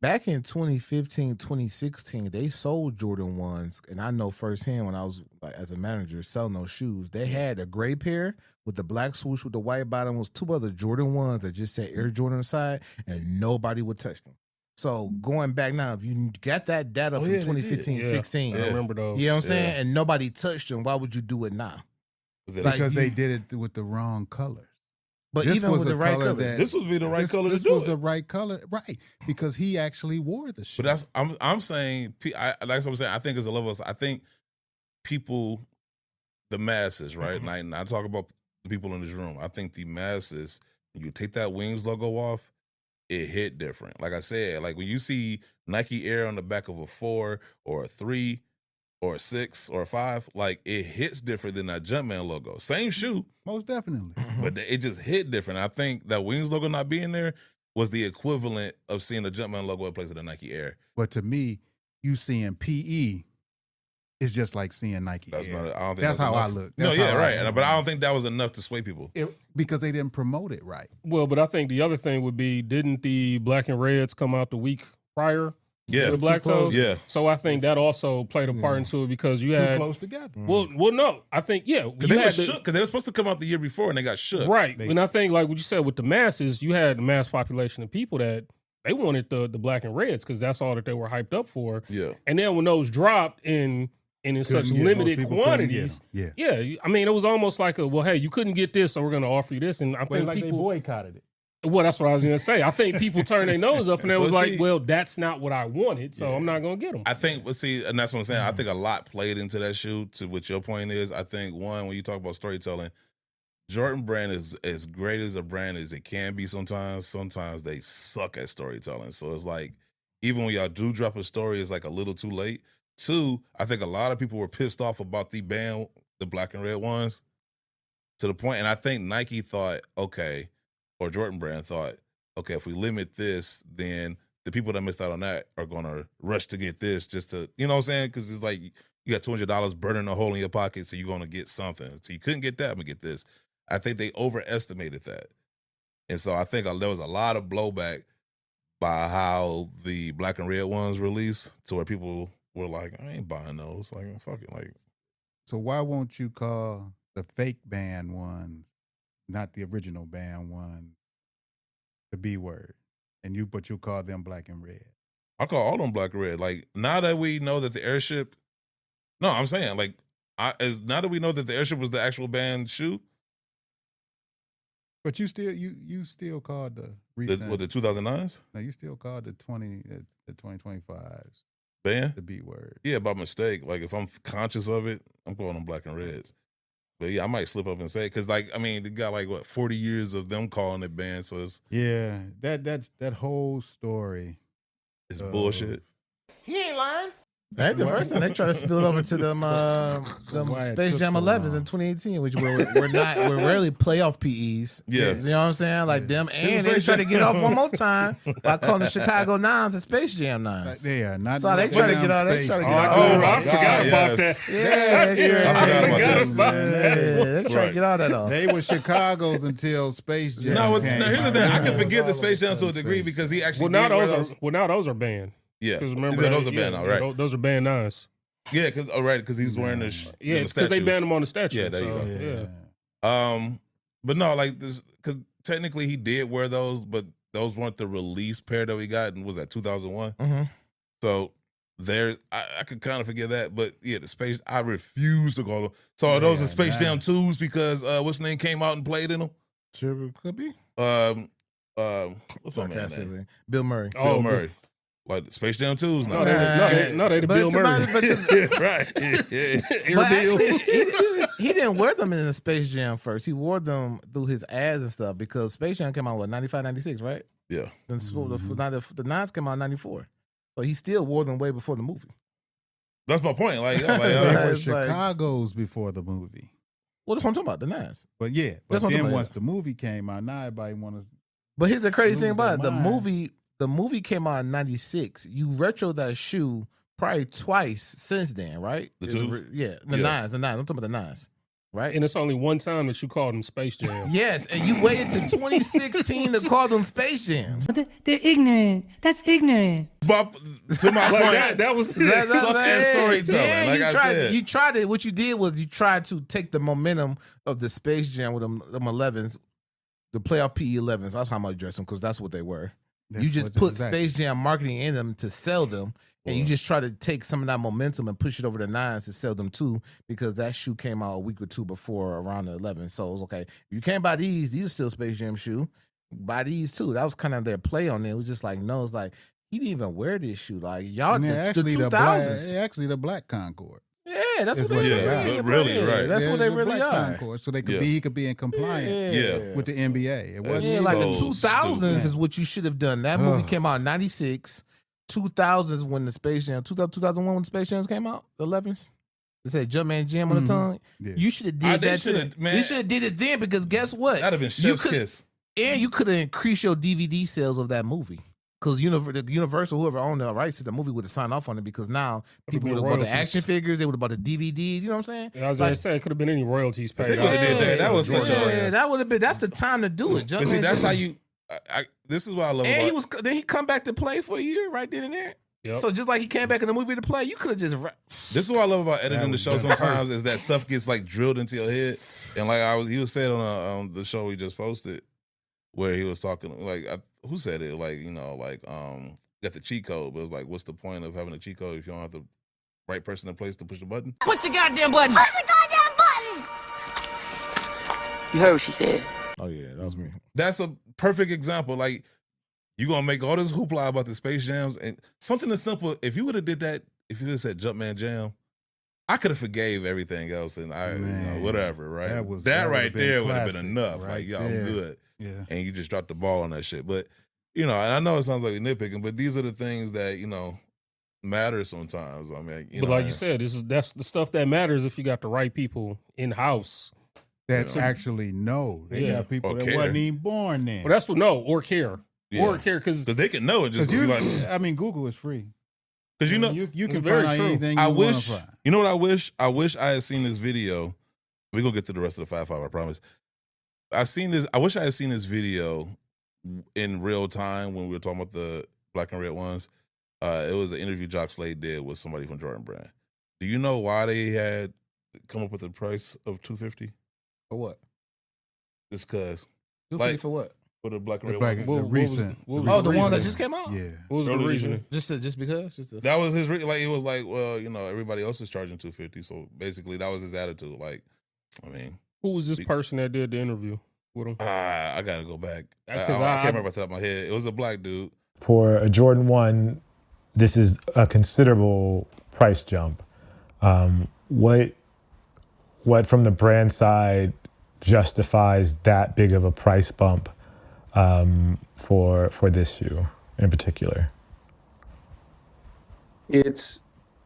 back in 2015, 2016, they sold Jordan 1s, and I know firsthand when I was, like, as a manager selling those shoes, they had a gray pair with the black swoosh with the white bottom, was 2 other Jordan 1s that just said Air Jordan on the side, and nobody would touch them. So going back now, if you got that data from 2015, 16, I remember those. You know what I'm saying? And nobody touched them, why would you do it now? Because they did it with the wrong colors. But this even was with the right color, this would be the right color to This do was it. the right color, right? Because he actually wore the shoe. But I'm saying, like I'm saying, I think there's a level of, I think people, the masses, right? And I talk about the people in this room. I think the masses, when you take that Wings logo off, it hit different. Like I said, like when you see Nike Air on the back of a 4 or a 3 or a 6 or a 5, like, it hits different than that Jumpman logo. Same shoe. Most definitely. But it just hit different. I think that Wings logo not being there was the equivalent of seeing the Jumpman logo in place of the Nike Air. But to me, you seeing PE is just like seeing Nike Air. I don't think that's how enough. I look. But I don't think that was enough to sway people. Because they didn't promote it right. Well, but I think the other thing would be, didn't the black and reds come out the week prior? Yeah, the Black Toes. Yeah. So I think that also played a part into it, because you had too close together. Well, no, I think because they were shook, because they were supposed to come out the year before and they got shook. Right, and I think, like what you said with the masses, you had the mass population of people that they wanted the black and reds because that's all that they were hyped up for. Yeah, and then when those dropped in such limited quantities, I mean, it was almost like hey, you couldn't get this, so we're going to offer you this, and I think like people they boycotted it. Well, that's what I was going to say. I think people turned their nose up and they was well, that's not what I wanted, so I'm not going to get them. I think, and that's what I'm saying. I think a lot played into that shoe, to what your point is. I think, one, when you talk about storytelling, Jordan brand is as great as a brand as it can be sometimes. Sometimes they suck at storytelling. So it's like, even when y'all do drop a story, it's like a little too late. 2, I think a lot of people were pissed off about the ban, the black and red ones, to the point, and I think Nike thought, okay, or Jordan brand thought, okay, if we limit this, then the people that missed out on that are going to rush to get this just to, you know what I'm saying? Because it's like, you got $200 burning a hole in your pocket, so you're going to get something. So you couldn't get that, I'm going to get this. I think they overestimated that. And so I think there was a lot of blowback by how the black and red ones released, to where people were like, I ain't buying those. Like, fuck it. Like, so why won't you call the fake band ones, not the original band ones, the B word? But you call them black and red. I call all them black and red. Like, now that we know that the airship, no, I'm saying, like, now that we know that the airship was the actual band shoe. But you still called the recent, the 2009s? No, you still called the 2025s band? The B word. Yeah, by mistake. Like, if I'm conscious of it, I'm calling them black and reds. But yeah, I might slip up and say it, because, like, I mean, they got, like, what, 40 years of them calling it band, so it's... Yeah, that whole story... It's bullshit. He ain't lying. That's the first time they try to spill it over to them Space Jam 11s in 2018, which we're rarely playoff PEs. Yeah. You know what I'm saying? Like them, and they try to get off one more time by calling the Chicago Nines and Space Jam Nines. They are not. So they try to get out. They try to get out. Oh, I forgot about that. Yeah, they try to get out of that off. They were Chicago's until Space Jam. No, here's the thing. I can forgive the Space Jam to a degree because he actually. Now those are banned. Yeah, because remember those are banned now, right? Those are banned nines. Yeah, because he's wearing the because they banned him on the statue. Yeah, there you go. Yeah. But no, like this, because technically he did wear those, but those weren't the release pair that we got. And was that 2001? Mm-hmm. So there, I could kind of forget that, but yeah, the Space, I refuse to call them. So are those the Space Jam 2s because what's the name came out and played in them? Sure, could be. What's my man's name? Bill Murray. Bill Murray. Like Space Jam 2s now. No, they the Bill Murray. Right. He didn't wear them in the Space Jam first. He wore them through his ads and stuff because Space Jam came out, 95, 96, right? Yeah. And the Nines came out in 94. So he still wore them way before the movie. That's my point. Like, they were Chicago's before the movie. Well, that's what I'm talking about, the Nines. But yeah, then once the movie came out, now everybody wants to. But here's the crazy thing about it. The movie came out in 96. You retro that shoe probably twice since then, right? The Nines. I'm talking about the Nines, right? And it's only one time that you called them Space Jam. Yes, and you waited to 2016 to call them Space Jams. They're ignorant. That's ignorant. But to my point, that was storytelling. Like I said, you tried it. What you did was you tried to take the momentum of the Space Jam with them 11s, the playoff PE 11s. That's how I'm gonna address them because that's what they were. You just put Space Jam marketing in them to sell them, and you just try to take some of that momentum and push it over the Nines to sell them too, because that shoe came out a week or two before around the 11. So it was okay. If you can't buy these are still Space Jam shoe. Buy these too. That was kind of their play on it. It was just like, no, it's like he didn't even wear this shoe. Like y'all, the 2000s. Actually, the Black Concorde. Yeah, that's what they really right. That's what they really are. Concord, so they could he could be in compliance with the NBA. It wasn't like the 2000s is what you should have done. That movie came out in 96. 2000s when the Space Jam 2001 when the Space Jams came out, the 11s. They said Jumpman Jam on the tongue. Yeah. You should have did that. You should have did it then because guess what? That'd have been chef's kiss. And you could have increased your DVD sales of that movie. Because Universal, whoever owned the rights to the movie, would have signed off on it because now people would have bought the action figures, they would have bought the DVDs. You know what I'm saying? Yeah, I was going to say it could have been any royalties paid. That was such a that would have been. That's the time to do it. But see, that's how you. This is what I love. And then he come back to play for a year right then and there. Yep. So just like he came back in the movie to play, you could have just. This is what I love about editing the show. Sometimes is that stuff gets like drilled into your head, and like he was saying on the show we just posted, where he was talking like who said it like got the cheat code, but it was like, what's the point of having a cheat code if you don't have the right person in place to push the button? Push the goddamn button. Push the goddamn button. You heard what she said. Oh yeah, that was me. That's a perfect example. Like, you gonna make all this hoopla about the Space Jams and something as simple. If you would have did that, if you would have said Jumpman Jam, I could have forgave everything else and whatever, right? That right there would have been enough. Right, like, yo, I'm good. Yeah. And you just dropped the ball on that shit. But and I know it sounds like nitpicking, but these are the things that matter sometimes. I mean, but like you said, that's the stuff that matters if you got the right people in house that actually know. They got people that wasn't even born then. Well, that's what or care. Yeah. Or care because they can know it. Just Google is free. Because you can find out anything you want to find. You know what I wish? I wish I had seen this video. We're gonna get to the rest of the 5-5, I promise. I wish I had seen this video in real time when we were talking about the black and red ones. It was an interview Jock Slade did with somebody from Jordan Brand. Do you know why they had come up with the price of $250? For what? Just cause. $250 for what? For the black and red the ones. recent. The one that just came out? Yeah. What was the reasoning? Just because? That was his like. It was like, well, everybody else is charging $250, so basically that was his attitude. Like, I mean, who was this person that did the interview with him? I gotta go back Because I can't remember off the top of my head. It was a black dude. For a Jordan 1, this is a considerable price jump. What from the brand side justifies that big of a price bump for this shoe in particular? It's,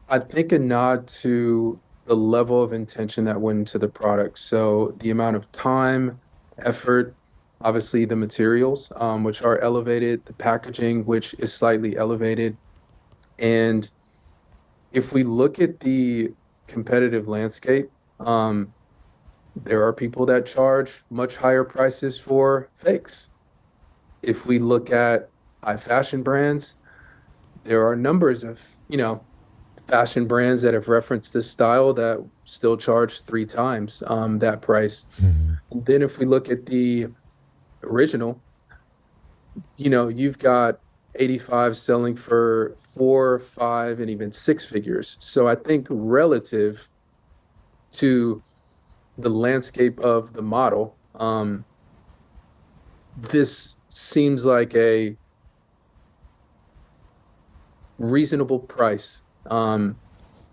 I think, a nod to the level of intention that went into the product. So the amount of time, effort, obviously the materials, which are elevated, the packaging, which is slightly elevated. And if we look at the competitive landscape, there are people that charge much higher prices for fakes. If we look at high fashion brands, there are numbers of, fashion brands that have referenced this style that still charge 3 times that price. And then if we look at the original, you've got 85 selling for 4, 5, and even 6 figures. So I think relative to the landscape of the model, this seems like a reasonable price,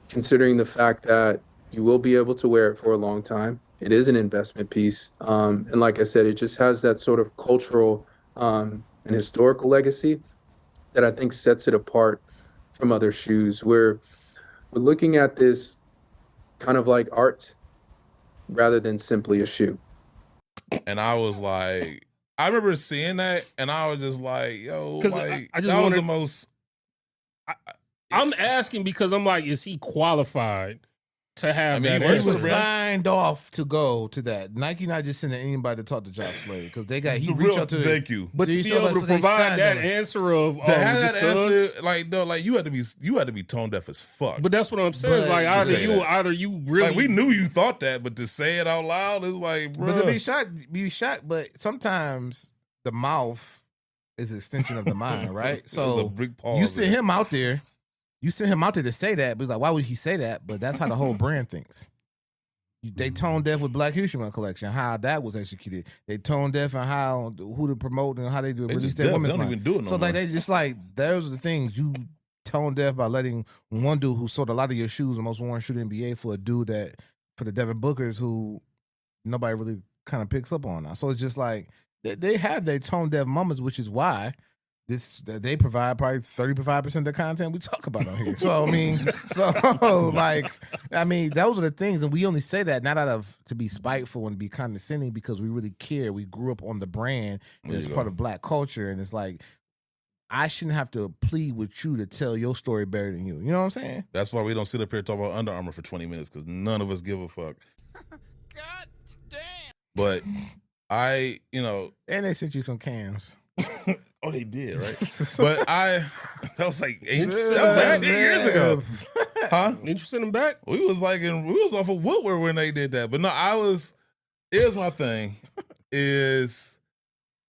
considering the fact that you will be able to wear it for a long time. It is an investment piece. And like I said, it just has that sort of cultural and historical legacy that I think sets it apart from other shoes. We're looking at this kind of like art rather than simply a shoe. And I was like, I remember seeing that, and I was just like, yo, like, I just that was wondered, the most. I'm asking because I'm like, is he qualified to have that? He was signed off to go to that. Nike not just sending anybody to talk to Jock Slade because he reached out to. Thank you. But to be able to provide that answer of that answer, like you had to be tone deaf as fuck. But that's what I'm saying. It's like either you really, like, we knew you thought that, but to say it out loud is like, bro. But to be shocked. But sometimes the mouth is an extension of the mind, right? So you send him out there. You sent him out there to say that, but it's like, why would he say that? But that's how the whole brand thinks. They tone deaf with Black History Month collection, how that was executed. They tone deaf on who to promote and how they do release their women's line. Even do it no so more. like they just like those are the things you tone deaf by letting one dude who sold a lot of your shoes, the most worn shoe in the NBA, for a dude for the Devin Bookers who nobody really kind of picks up on now. So it's just like they have their tone deaf moments, which is why they provide probably 35% of the content we talk about on here. So I mean, those are the things, and we only say that not out of to be spiteful and be condescending because we really care. We grew up on the brand, and it's part of Black culture, and it's like I shouldn't have to plead with you to tell your story better than you. You know what I'm saying? That's why we don't sit up here and talk about Under Armour for 20 minutes because none of us give a fuck. God damn. But and they sent you some cams. Oh, they did, right? But that was like 8 years ago. Huh? Did you send them back? We was off of Woodward when they did that. But no, here's my thing is,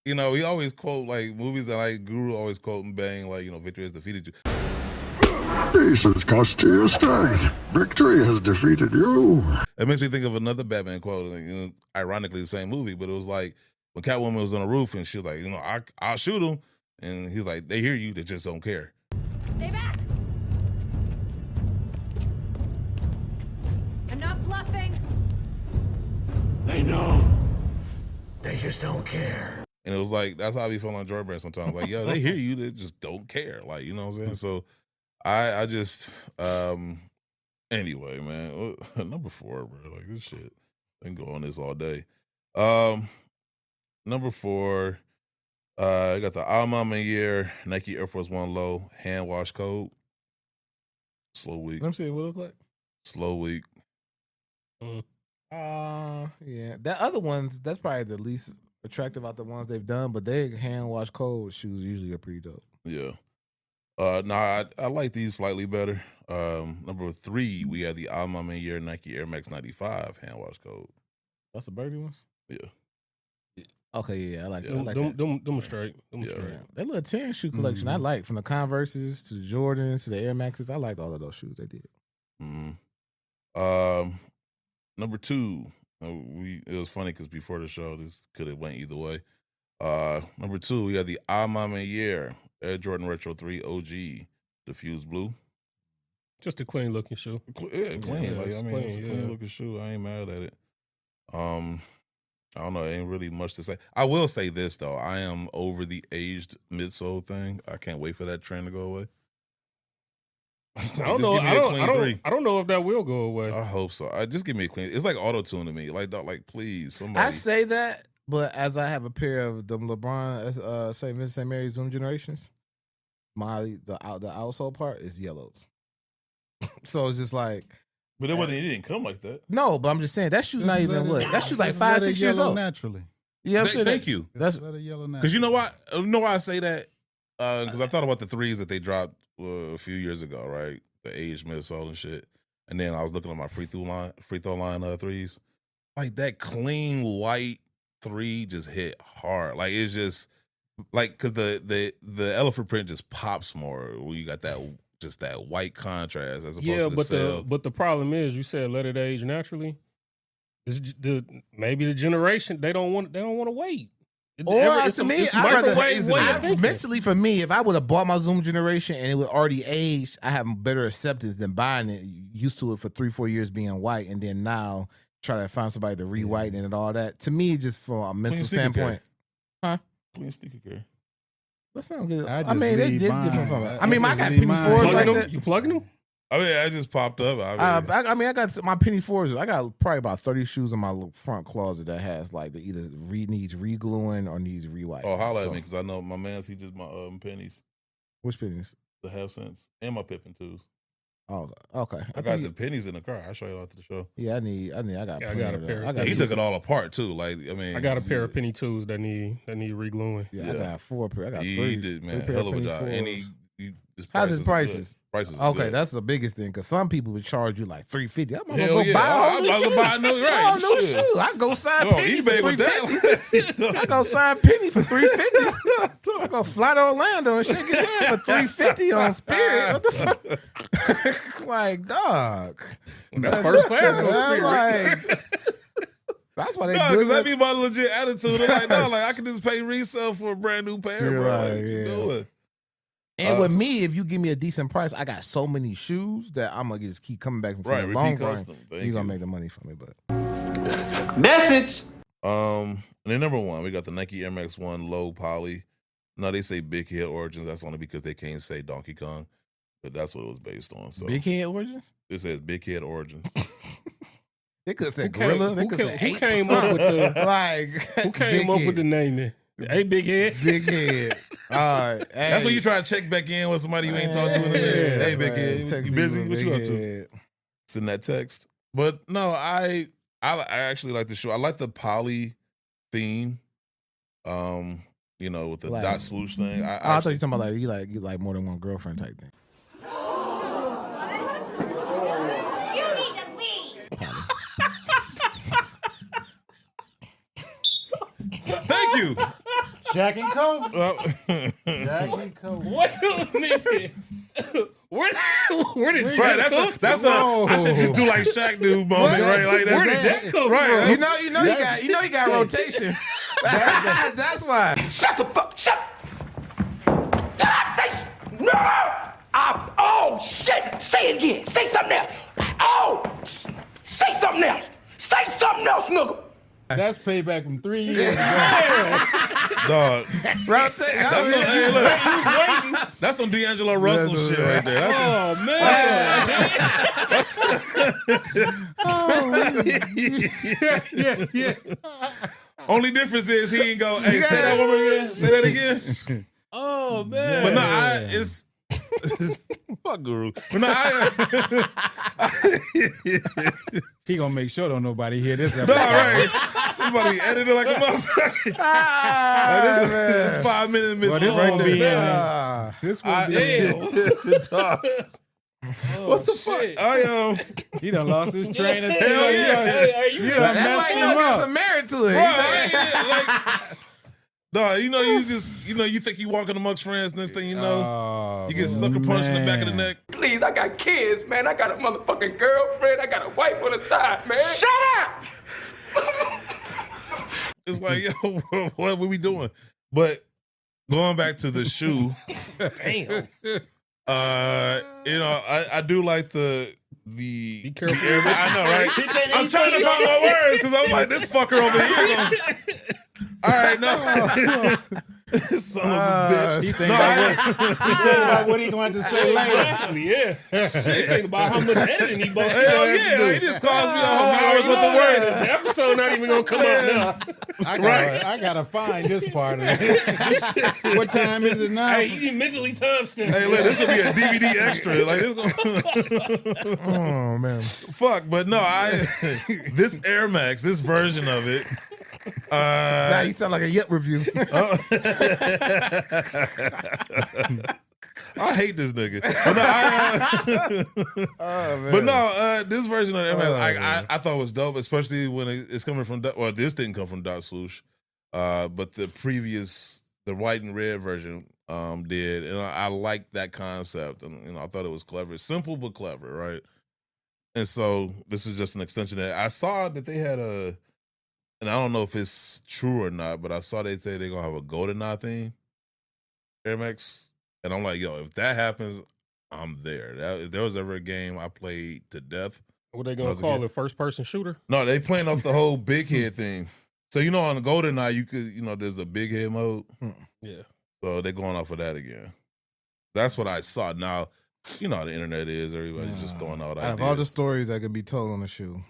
we always quote like movies that like Guru always quote and bang, like, victory has defeated you. Peace has cost you your strength. Victory has defeated you. It makes me think of another Batman quote, ironically the same movie, but it was like, when Catwoman was on the roof and she was like, I'll shoot him. And he's like, they hear you, they just don't care. Stay back. I'm not bluffing. They know. They just don't care. And it was like, that's how I be feeling on Jordan Brand sometimes. Like, yo, they hear you, they just don't care. Like, you know what I'm saying? So I just, anyway, man, number 4, bro, like this shit, I can go on this all day. Number 4, I got the Almama Year Nike Air Force One Low hand wash code. Slow week. Let me see what it look like. Slow week. Yeah. That other one's, that's probably the least attractive out the ones they've done, but they hand wash cold shoes usually are pretty dope. Yeah. I like these slightly better. Number 3, we have the Alma Year Nike Air Max 95 hand wash code. That's the burgundy ones? Yeah. Okay, yeah, I like that. Them straight. Them straight. That little 10 shoe collection I like, from the Converses to the Jordans to the Air Maxes. I liked all of those shoes they did. Number 2, it was funny because before the show, this could have went either way. Number 2, we have the Alma Year Air Jordan Retro 3 OG Diffused Blue. Just a clean looking shoe. Yeah, clean. Yeah, It's a clean looking shoe. I ain't mad at it. I don't know. Ain't really much to say. I will say this though. I am over the aged midsole thing. I can't wait for that trend to go away. I don't know. I don't know if that will go away. I hope so. Just give me a clean. It's like auto tune to me. Like please, somebody. I say that, but as I have a pair of them LeBron St. Vincent St. Mary Zoom Generations, the outsole part is yellows. So it's just like. But it didn't come like that. No, but I'm just saying that shoe's not even what. That shoe's like 5-6 years old. Naturally. Yeah, thank you. That's let it yellow naturally. Because you know what? You know why I say that? Because I thought about the 3s that they dropped a few years ago, right? The aged midsole and shit. And then I was looking at my free throw line 3s. Like that clean white 3 just hit hard. Like it's just like because the elephant print just pops more when you got that. Just that white contrast as opposed to the but the problem is you said let it age naturally. Maybe the generation they don't want to wait. Mentally for me, if I would have bought my Zoom Generation and it would already aged, I have better acceptance than buying it, used to it for 3-4 years being white, and then now try to find somebody to re-whiten it and all that. To me, just from a mental standpoint, clean sneaker care. That's not good. I mean, they did different from it. I mean, I got penny fours like that. You plugging them? I mean, I just popped up. I got my penny fours. I got probably about 30 shoes in my front closet that has like either needs re-gluing or needs re-white. Oh, holla at me because I know my man's. He just my pennies. Which pennies? The half cents and my Pippin twos. Oh, okay. I got the pennies in the car. I'll show you after the show. Yeah, I got a pair. He took it all apart too. Like I mean, I got a pair of penny twos that need re-gluing. Yeah, I got 4 pair. I got 3. He did, man. Hell of a job. And how's his prices? Prices. Okay, that's the biggest thing because some people would charge you like $350. I'm gonna go buy a new shoe. I go sign Penny for $350. I go sign Penny for $350. I go fly to Orlando and shake his hand for $350 on Spirit. What the fuck? Like, dog. That's first class on Spirit. Like, that's why they do it. Because that be my legit attitude. I'm like, no, like I can just pay resale for a brand new pair, bro. Right, like, you do it. And with me, if you give me a decent price, I got so many shoes that I'm gonna just keep coming back from the long run. You're gonna make the money for me, but message. And then number 1, we got the Nike Air Max 1 low poly. Now they say Big Head Origins. That's only because they can't say Donkey Kong, but that's what it was based on. So Big Head Origins. It says Big Head Origins. They could have said Gorilla. They could have said who came up with the like? Who came up with the name then? Hey, Big Head. Big Head. All right. Hey. That's when you try to check back in with somebody you ain't talked to in a minute. Hey, Big Head. You busy? What you up to? Send that text. But no, I actually like the shoe. I like the poly theme. You know, with the like, dot swoosh thing. I thought you were talking about like you like more than one girlfriend type thing. You need to leave. Thank you. Jack and Coke. Jack and Coke. Wait a minute. Where did Jack come from? I should just do like Shaq do moment, right? Like where did that come right, from? You know he got rotation. That's why. Shut the fuck. Shut. Did I say no? Oh shit. Say it again. Say something else. Oh, say something else. Say something else, nigga. That's payback from 3 years ago. Dog. That's some D'Angelo Russell shit right there. Yeah. Only difference is he ain't go, hey, say that one more again. Say that again. Oh, man. But no, it's fuck Guru. No, he gonna make sure don't nobody hear this no, episode. right. Everybody edited like a motherfucker. This 5 minute miss. Well, this won't be in this won't be Dog. What the fuck? He done lost his train of thought. Hell yeah. You done messed him up. Some merit to it. Right. No, you know, you think you walking amongst friends, next thing you know, you get sucker punched in the back of the neck. Please, I got kids, man. I got a motherfucking girlfriend. I got a wife on the side, man. Shut up! It's like, yo, what we doing? But going back to the shoe, Damn. you know, I do like the Be careful. I know, right? I'm trying to find my words because I'm like, this fucker over here. All right, no. Son of a bitch. He think about what he going to say later. Exactly, yeah. Shit. Think about how much editing he bought. Hell yeah, he just caused me a whole hour's worth of work. The episode not even gonna come out now. I gotta find this part of it. What time is it now? Hey, you need mentally timestamp. Hey, look, this gonna be a DVD extra. Like this. Oh man. Fuck, but no, this Air Max, this version of it. Now you sound like a Yelp review. I hate this nigga. But no, this version of the Air Max, I thought was dope, especially when it's coming from. Well, this didn't come from Dot Swoosh, but the white and red version did, and I liked that concept, and I thought it was clever, simple but clever, right? And so this is just an extension of that. I saw that they had and I don't know if it's true or not, but I saw they say they're gonna have a GoldenEye theme, Air Max, and I'm like, yo, if that happens, I'm there. If there was ever a game I played to death, What they gonna call it? First person shooter? no, they playing off the whole big head thing. So you know, on the GoldenEye, you could, there's a big head mode. Yeah. So they're going off of that again. That's what I saw. Now, you know how the internet is. Everybody's just throwing out ideas. Out of all the stories that can be told on the shoe.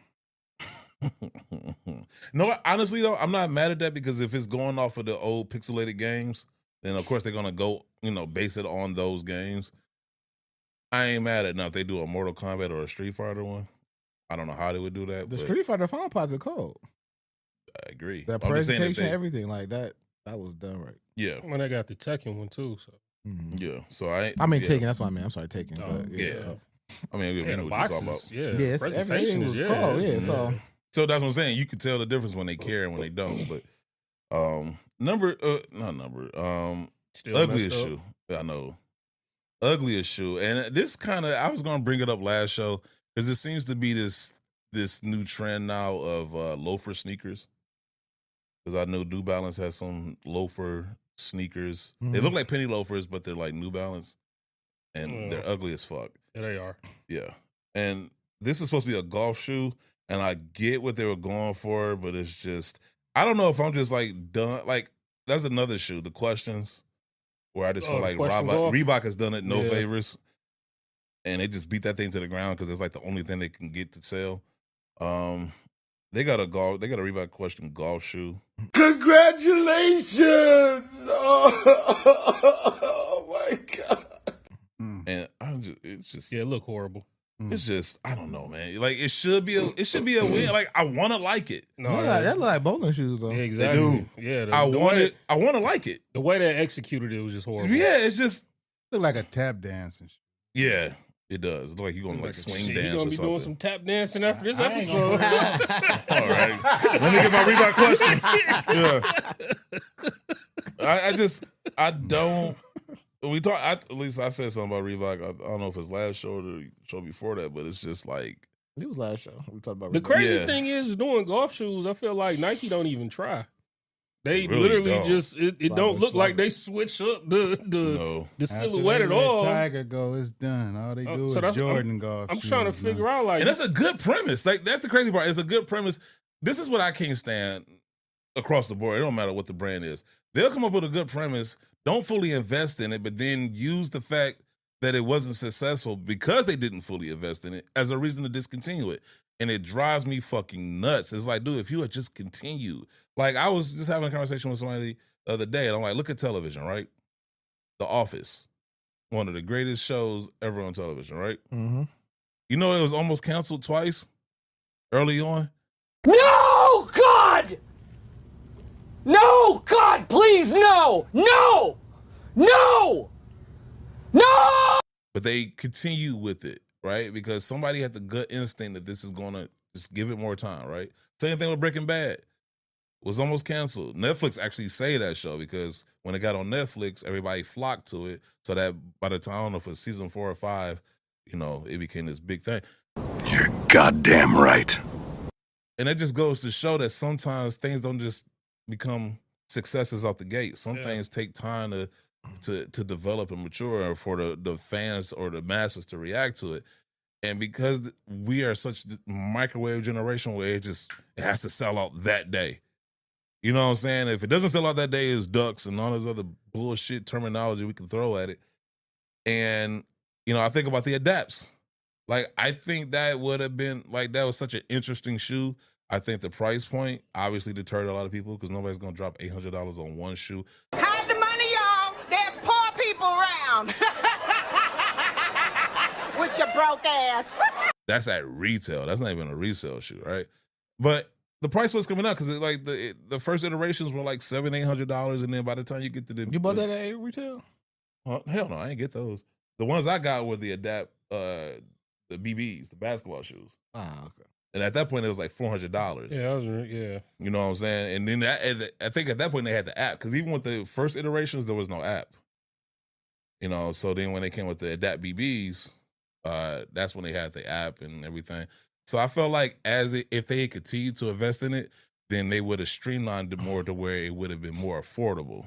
No, honestly though, I'm not mad at that because if it's going off of the old pixelated games, then of course they're gonna go, base it on those games. I ain't mad at now if they do a Mortal Kombat or a Street Fighter one. I don't know how they would do that. The Street Fighter Final Parts are cold. I agree. That presentation, everything like that was done right. Yeah. When I got the Tekken one too, so yeah. So Taken. That's what I mean. I'm sorry, Taken. Oh, yeah. I mean, we know the what you're talking boxes, about. yeah. Presentation was cold. Yeah. So that's what I'm saying. You can tell the difference when they care and when they don't. But Still ugliest shoe. I know. Ugliest shoe. And this I was gonna bring it up last show because it seems to be this new trend now of loafer sneakers. Because I know New Balance has some loafer sneakers. They look like penny loafers, but they're like New Balance. And they're ugly as fuck. Yeah, they are. Yeah. And this is supposed to be a golf shoe. And I get what they were going for, but it's just, I don't know if I'm just like done. Like, that's another shoe, the Questions, where I just feel like Reebok has done it no favors. And they just beat that thing to the ground because it's like the only thing they can get to sell. They got a Reebok Question golf shoe. Congratulations! Oh my God. And it's just, it look horrible. It's just, I don't know, man. Like it should be a win. Like I want to like it. No, that look like bowling shoes though. Yeah, exactly. Yeah, I want to like it. The way they executed it was just horrible. Yeah, it's just look like a tap dancing. Yeah, it does. It look like you're gonna like swing dance. You're gonna be doing some tap dancing after this episode. All right, let me get my Reebok Questions. Yeah, I don't. We talk. At least I said something about Reebok. I don't know if it's last show or the show before that, but it's just like it was last show. We talked about the Reebok. crazy thing is doing golf shoes. I feel like Nike don't even try. They really literally don't. just it don't look like they switch up the silhouette at all. Tiger go, it's done. All they do is Jordan golf. I'm trying to figure out and that's a good premise. Like that's the crazy part. It's a good premise. This is what I can't stand across the board. It don't matter what the brand is. They'll come up with a good premise. Don't fully invest in it, but then use the fact that it wasn't successful because they didn't fully invest in it as a reason to discontinue it. And it drives me fucking nuts. It's like, dude, if you had just continued. Like, I was just having a conversation with somebody the other day, and I'm like, look at television, right? The Office. one of the greatest shows ever on television, right? Mm-hmm. You know, it was almost canceled twice early on. No, God! No, God, please, no! No! No! No! But they continue with it, right? Because somebody had the gut instinct that this is going to just give it more time, right? Same thing with Breaking Bad. It was almost canceled. Netflix actually saved that show because when it got on Netflix, everybody flocked to it. So that by the time, I don't know if it's season 4 or 5, you know, it became this big thing. You're goddamn right. And it just goes to show that sometimes things don't just become successes off the gate. Some things take time to develop and mature, and for the fans or the masses to react to it. And because we are such microwave generation where it has to sell out that day. You know what I'm saying? If it doesn't sell out that day, it's ducks and all this other bullshit terminology we can throw at it. And, you know, I think about the adapts. Like, I think that would have been, like, that was such an interesting shoe. I think the price point obviously deterred a lot of people because nobody's going to drop $800 on one shoe. Hide the money, y'all. There's poor people around. With your broke ass. That's at retail. That's not even a resale shoe, right? But the price was coming up because like the first iterations were like $700-800, and then by the time you get to the bought that at retail? Hell no, I ain't get those. The ones I got were the Adapt, the BBs, the basketball shoes. Ah, okay. And at that point, it was like $400. Yeah. You know what I'm saying? And then I think at that point they had the app because even with the first iterations, there was no app. You know, so then when they came with the Adapt BBs, that's when they had the app and everything. So I felt like if they had continued to invest in it, then they would have streamlined it more to where it would have been more affordable,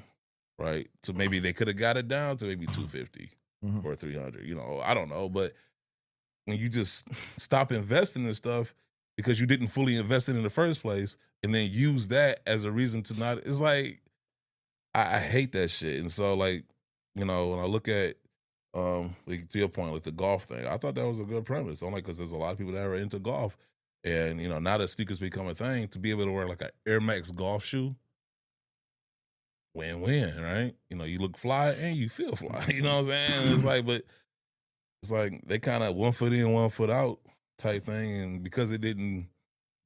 right? So maybe they could have got it down to maybe $250 or $300. You know, I don't know. But when you just stop investing in stuff because you didn't fully invest in the first place, and then use that as a reason to not, it's like I hate that shit. And so, like, you know, when I look at like, to your point, like the golf thing, I thought that was a good premise. Only because there's a lot of people that are into golf, and you know, now that sneakers become a thing, to be able to wear like an Air Max golf shoe, win-win, right? You know, you look fly and you feel fly. You know what I'm saying? And it's like, but it's like they kind of 1 foot in, 1 foot out type thing, and because it didn't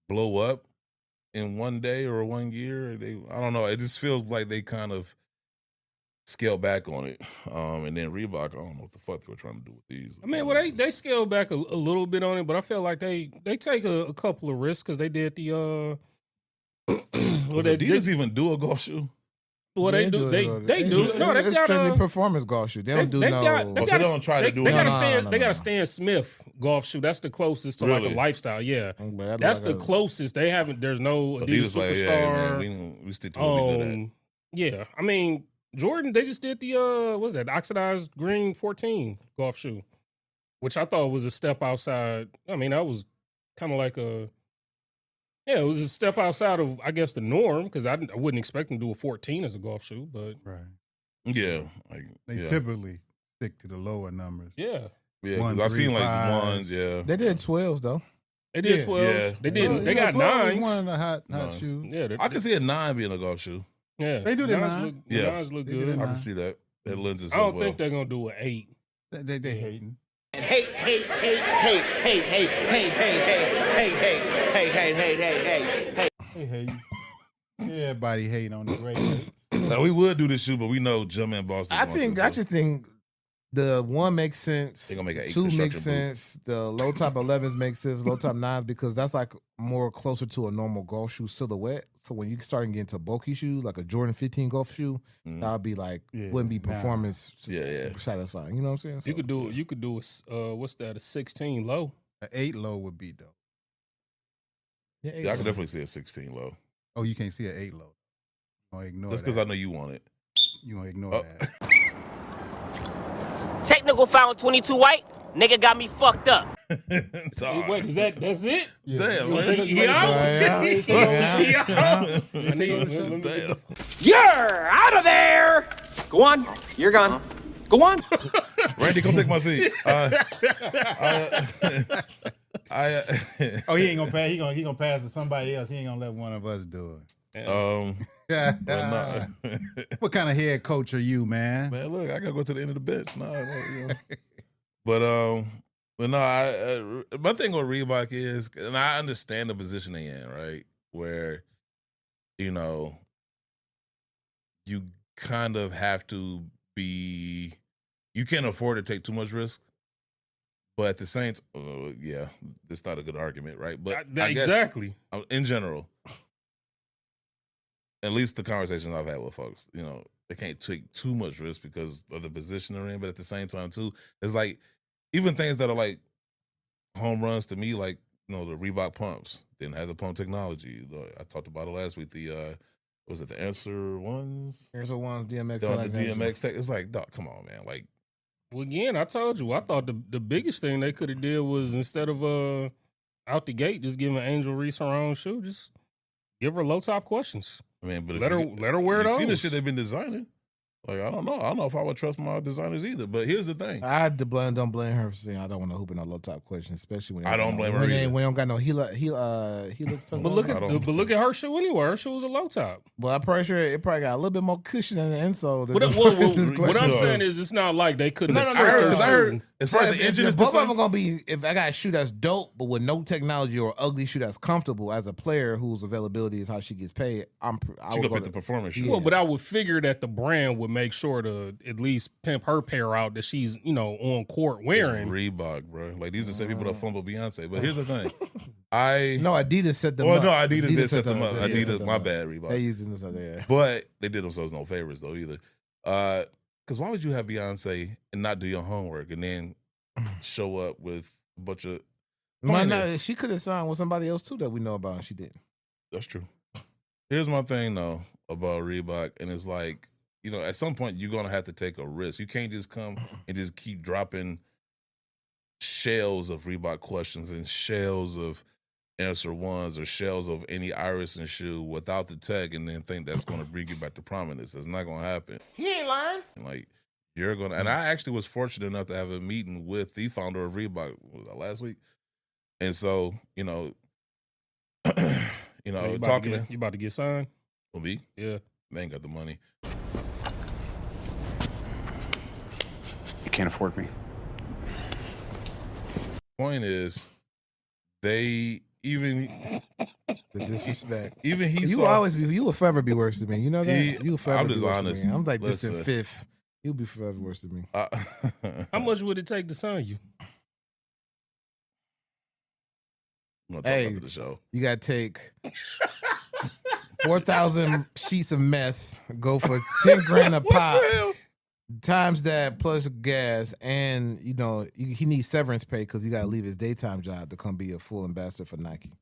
blow up in one day or 1 year, I don't know. It just feels like they kind of scale back on it. And then Reebok, I don't know what the fuck they were trying to do with these. I mean, well, they scaled back a little bit on it, but I feel like they take a couple of risks because they did the Does Adidas even do a golf shoe? Well, they do. They do. No, it's strictly performance golf shoe. They don't do no. They don't try to do. They got a Stan Smith golf shoe. That's the closest to like a lifestyle. Yeah, that's the closest. They haven't. There's no Adidas Superstar. Like, yeah, we stick to what we good at. Yeah, I mean Jordan. They just did the what's that? Oxidized green 14 golf shoe, which I thought was a step outside. I mean, that was kind of like it was a step outside of, I guess, the norm because I wouldn't expect them to do a 14 as a golf shoe, but right, yeah, they typically stick to the lower numbers. Yeah, because I've seen like ones. Yeah, they did 12s though. They did 12s. Yeah. They did. They got 9s. One of the hot shoes. Yeah, I can see a 9 being a golf shoe. Yeah, they do that. 9. Yeah, 9s look good. I can see that. That lends itself. I don't think they're gonna do an 8. They hating. Hey. Everybody hating on the great. Now, we would do this shoe, but we know JumpmanBostic. I just think the 1 makes sense. They're gonna make an 2 makes sense. The low top 11s make sense. Low top 9s because that's like more closer to a normal golf shoe silhouette. So when you start getting into bulky shoes, like a Jordan 15 golf shoe, that would be like wouldn't be performance satisfying. You know what I'm saying? So, you could do a what's that? A 16 low. An 8 low would be dope. Yeah, I can definitely see a 16 low. Oh, you can't see an 8 low. You gonna ignore That's because I know you want it. You gonna ignore that. Technical foul 22 white. Nigga got me fucked up. Wait, that's it? Yeah. Damn. You're out of there. Go on. You're gone. Go on. Randy, come take my seat. He ain't gonna pass. He gonna pass to somebody else. He ain't gonna let one of us do it. But What kind of head coach are you, man? Man, look, I gotta go to the end of the bench. No, you know. But no, my thing with Reebok is, and I understand the position they in, right? Where, you know, you kind of have to be, you can't afford to take too much risk. But at the same time, yeah, that's not a good argument, right? But I guess, exactly. In general, at least the conversations I've had with folks, you know, they can't take too much risk because of the position they're in. But at the same time, too, it's like even things that are like home runs to me, like, you know, the Reebok pumps didn't have the pump technology. I talked about it last week. The was it the Answer Ones? Answer Ones, DMX. The DMX tech. It's like, dog, come on, man. Like, well, again, I told you, I thought the biggest thing they could have did was instead of out the gate just giving Angel Reese her own shoe, just give her low top questions. I mean, but let her wear those. See the shit they've been designing. Like, I don't know if I would trust my designers either. But here's the thing: I had to don't blame her for saying I don't want to hoop in a low top question, especially when I don't blame her when either. we don't got no he looks. But look at her shoe anyway. Her shoe was a low top. Well, I'm pretty sure it probably got a little bit more cushion in the insole. What I'm saying is, it's not like they couldn't. No, have I tricked her heard shoe. As far as the engine is both of concerned, them gonna be. If I got a shoe that's dope, but with no technology or ugly shoe that's comfortable, as a player whose availability is how she gets paid, she gonna pick the performance shoe. Well, but I would figure that the brand would make sure to at least pimp her pair out that she's, you know, on court wearing. It's Reebok, bro. Like, these are the same people that fumble Beyonce. But here's the thing: Adidas set them up. No, Adidas did set them up. Adidas, my bad, Reebok. They using this other, yeah. But they did themselves no favors though either. Because why would you have Beyonce and not do your homework and then show up with a bunch of? No, she could have signed with somebody else too that we know about, and she didn't. That's true. Here's my thing though about Reebok, and it's like, you know, at some point you're gonna have to take a risk. You can't just come and just keep dropping shells of Reebok questions and shells of Answer Ones or shells of any Iverson shoe without the tech and then think that's gonna bring you back to prominence. That's not gonna happen. He ain't lying. Like, you're gonna, and I actually was fortunate enough to have a meeting with the founder of Reebok, was that last week? And so, you know, You about to get signed? For me? Yeah. They ain't got the money. You can't afford me. Point is, they even the disrespect. Even he you saw, will always be. You will forever be worse than me. You know that. You will forever I'm be just worse honest. than me. I'm like Listen. distant fifth. You'll be forever worse than me. How much would it take to sign you? I'm not talking about the show. You got to take 4,000 sheets of meth, go for 10 grand a pop, times that plus gas, and you know he needs severance pay because he got to leave his daytime job to come be a full ambassador for Nike.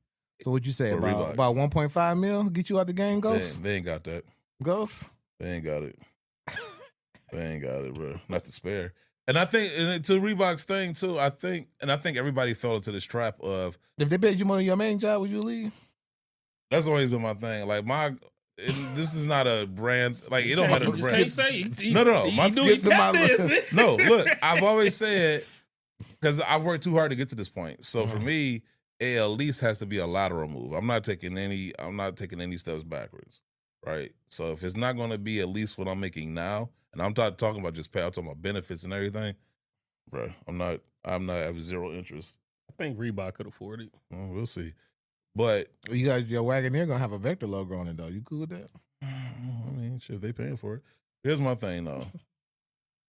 So what you say about 1.5 mil get you out the game, Ghost? They ain't got that. Ghost? They ain't got it. They ain't got it, bro. Not to spare. And I think, and to Reebok's thing too, I think everybody fell into this trap of, if they paid you more than your main job, would you leave? That's always been my thing. Like this is not a brand. Like, it don't matter the brand. Can't say. No. No, look, I've always said, because I've worked too hard to get to this point. So for me, it at least has to be a lateral move. I'm not taking any steps backwards. Right. So if it's not going to be at least what I'm making now, and I'm not talking about just pay, I'm talking about benefits and everything, bro, I'm not have zero interest. I think Reebok could afford it. Well, we'll see. But you got your Wagoneer gonna have a Vector logo on it though. You cool with that? I mean, shit, they paying for it. Here's my thing though,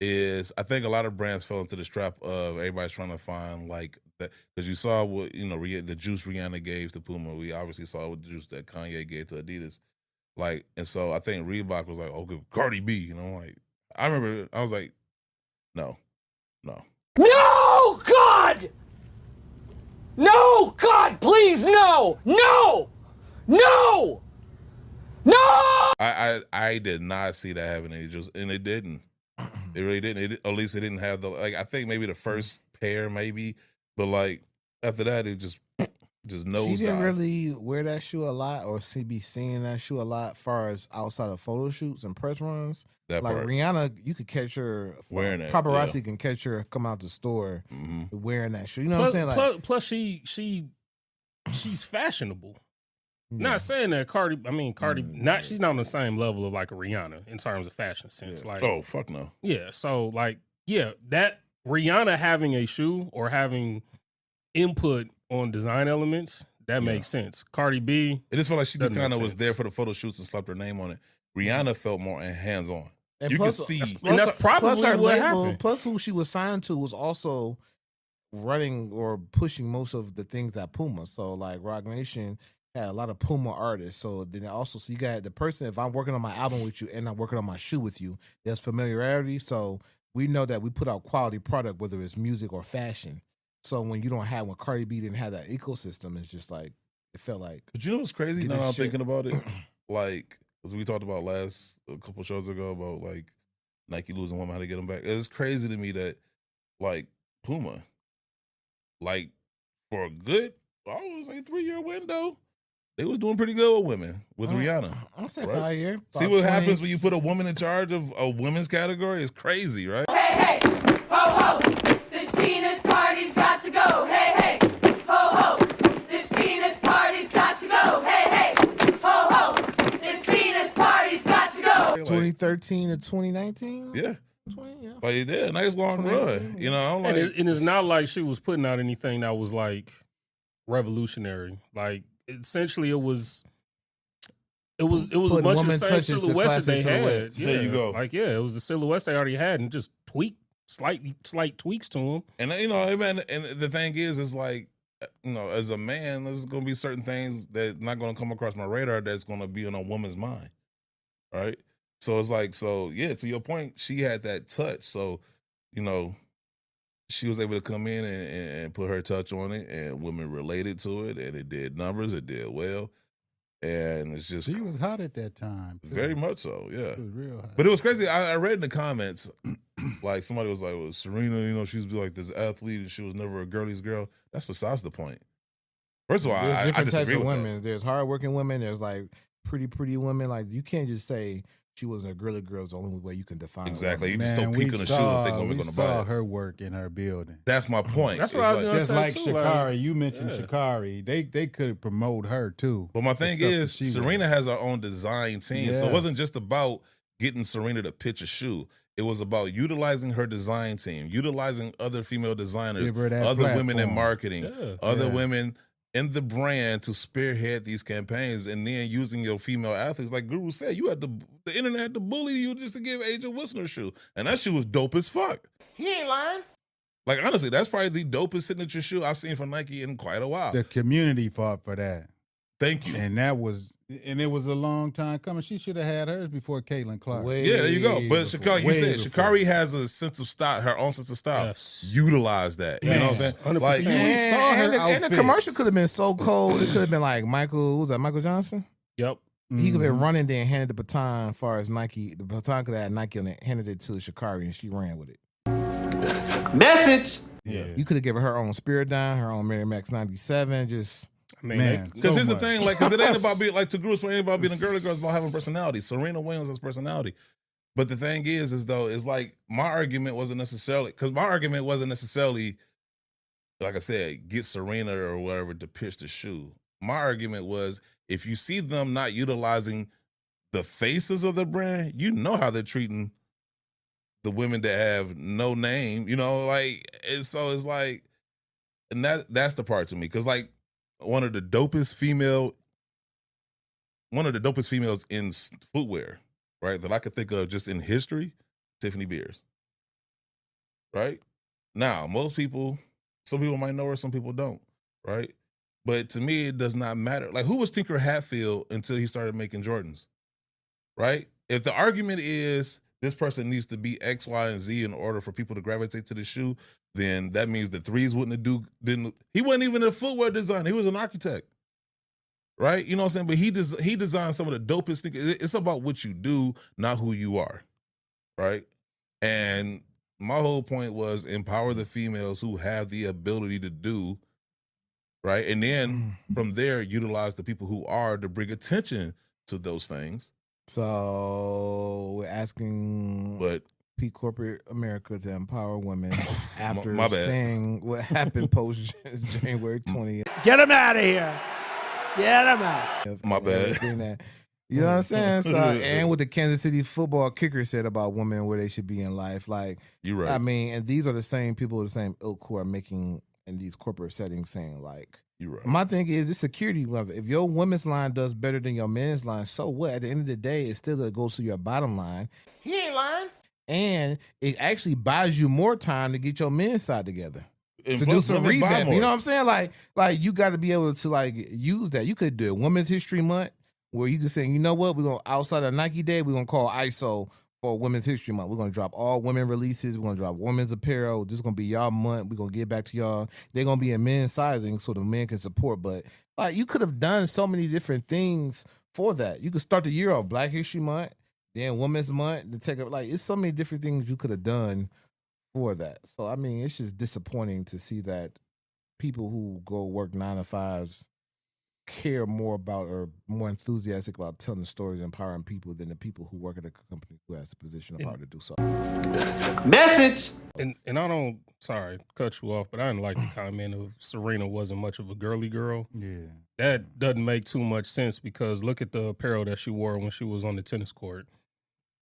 is I think a lot of brands fell into this trap of everybody's trying to find like that, because you saw what, you know, the juice Rihanna gave to Puma. We obviously saw what the juice that Kanye gave to Adidas. Like, and so I think Reebok was like, okay, Cardi B, you know, like, I remember I was like, no. No, God! No, God, please, no! No! No! No! I did not see that having any juice, and it didn't. It really didn't. At least it didn't have the, like, I think maybe the first pair, maybe, but like after that, it just nose. She didn't really wear that shoe a lot, or be seeing that shoe a lot, far as outside of photo shoots and press runs. That like part. Rihanna, you could catch her wearing that. Paparazzi can catch her come out the store wearing that shoe. You know what I'm saying? Plus she's fashionable. Not saying that Cardi, she's not on the same level of like a Rihanna in terms of fashion sense. Like, oh, fuck no. Yeah. So like, that Rihanna having a shoe or having input on design elements, that makes sense. Cardi B. It just felt like she just kind of was there for the photo shoots and slapped her name on it. Rihanna felt more hands-on. And you plus, can see. And that's probably plus her what label, happened. plus who she was signed to was also running or pushing most of the things at Puma. So like Rock Nation had a lot of Puma artists. So then also, so you got the person, if I'm working on my album with you and I'm working on my shoe with you, there's familiarity. So we know that we put out quality product, whether it's music or fashion. So when when Cardi B didn't have that ecosystem, it's just like, it felt like. But you know what's crazy now I'm thinking about it? Like, as we talked about a couple shows ago about like Nike losing women, how to get them back. It's crazy to me that like Puma, like for a good, I would say 3-year window, they was doing pretty good with women with Rihanna. I'll say 5 years. See what happens when you put a woman in charge of a women's category? It's crazy, right? Hey, hey, ho, ho, this penis party's got to go. Hey, hey, ho, ho, this penis party's got to go. Hey, hey, ho, ho, this penis party's got to go. 2013 to 2019? Yeah. Like, yeah, a nice long run. You know, I'm like, and it's not like she was putting out anything that was like revolutionary. Like, essentially, it was a bunch of same silhouettes that they had. Yeah. There you go. Like, it was the silhouettes they already had, and just slight tweaks to them. And you know, man, and the thing is like, you know, as a man, there's gonna be certain things that not gonna come across my radar that's gonna be in a woman's mind, right? So it's like, to your point, she had that touch. So, you know, she was able to come in and put her touch on it, and women related to it, and it did numbers, it did well. And it's just, she was hot at that time. Very much so, yeah. She was real hot. But it was crazy. I read in the comments, like somebody was like, well, Serena, you know, she's like this athlete and she was never a girly's girl. That's besides the point. First of all, there's I different disagree types of with women. that. There's hardworking women. There's like pretty women. Like, you can't just say she wasn't a girly girl. It's the only way you can define Exactly. a You woman. just don't peek on the shoe and think women we going to saw buy it. her work in her building. That's my point. That's what I was going to Just say like too, Sha'Carri, you mentioned Sha'Carri. They could promote her too. But my thing stuff is, that she Serena wears. has her own design team. So it wasn't just about getting Serena to pitch a shoe. It was about utilizing her design team, utilizing other female designers, Give her that other women in platform. marketing, other women in the brand to spearhead these campaigns, and then using your female athletes. Like Guru said, you had the internet had to bully you just to give Asia Wilson a shoe. And that shoe was dope as fuck. He ain't lying. Like, honestly, that's probably the dopest signature shoe I've seen from Nike in quite a while. The community fought for that. Thank you. And it was a long time coming. She should have had hers before Caitlin Clark. Yeah, there you go. But Sha'Carri, you said before. Sha'Carri has a sense of style, her own sense of style. Yes. Utilize that. You know what I'm saying? 100%. Like, saw her And the outfits. commercial could have been so cold. It could have been like Michael, who was that, Michael Johnson? Yep. He could have been running there and handed the baton as far as Nike. The baton could have had Nike on it, handed it to Sha'Carri, and she ran with it. Message. Yeah. You could have given her own Spirit Down, her own Mary Max 97, just... Man, because here's so the thing, like, because it ain't about being, like, to Gru's point, it ain't about being a girly girl, it's about having personality. Serena Williams has personality. But the thing is though, it's like, my argument wasn't necessarily, like I said, get Serena or whatever to pitch the shoe. My argument was, if you see them not utilizing the faces of the brand, you know how they're treating the women that have no name, you know, like, so it's like, and that's the part to me, because like one of the dopest females in footwear, right, that I could think of just in history, Tiffany Beers. Right? Now, some people might know her, some people don't, right? But to me, it does not matter. Like, who was Tinker Hatfield until he started making Jordans? Right? If the argument is this person needs to be X, Y, and Z in order for people to gravitate to the shoe, then that means the threes he wasn't even a footwear designer. He was an architect. Right? You know what I'm saying? But he designed some of the dopest things. It's about what you do, not who you are. Right? And my whole point was empower the females who have the ability to do, right? And then from there, utilize the people who are to bring attention to those things. So we're asking Peak Corporate America to empower women after My bad. saying what happened post January 20th. Get him out of here. Get him out. My bad. You know what I'm saying? So, and what the Kansas City football kicker said about women, where they should be in life. Like, you're right. I mean, and these are the same people, the same ilk who are making in these corporate settings saying, like, you're right. My thing is, it's security. If your women's line does better than your men's line, so what? At the end of the day, it still goes to your bottom line. He ain't lying. And it actually buys you more time to get your men's side together. And to do plus some women buy revamp. more. You know what I'm saying? Like you got to be able to like use that. You could do a Women's History Month where you could say, you know what, we're going to, outside of Nike Day, we're going to call ISO for Women's History Month. We're going to drop all women releases. We're going to drop women's apparel. This is going to be y'all month. We're going to get back to y'all. They're going to be in men's sizing so the men can support. But like you could have done so many different things for that. You could start the year off Black History Month, then Women's Month, to take up, like, it's so many different things you could have done for that. So, I mean, it's just disappointing to see that people who go work 9 to 5s care more about or more enthusiastic about telling stories and empowering people than the people who work at a company who has the position of power to do so. Message. And I don't, sorry, cut you off, but I didn't like the comment of Serena wasn't much of a girly girl. Yeah. That doesn't make too much sense because look at the apparel that she wore when she was on the tennis court.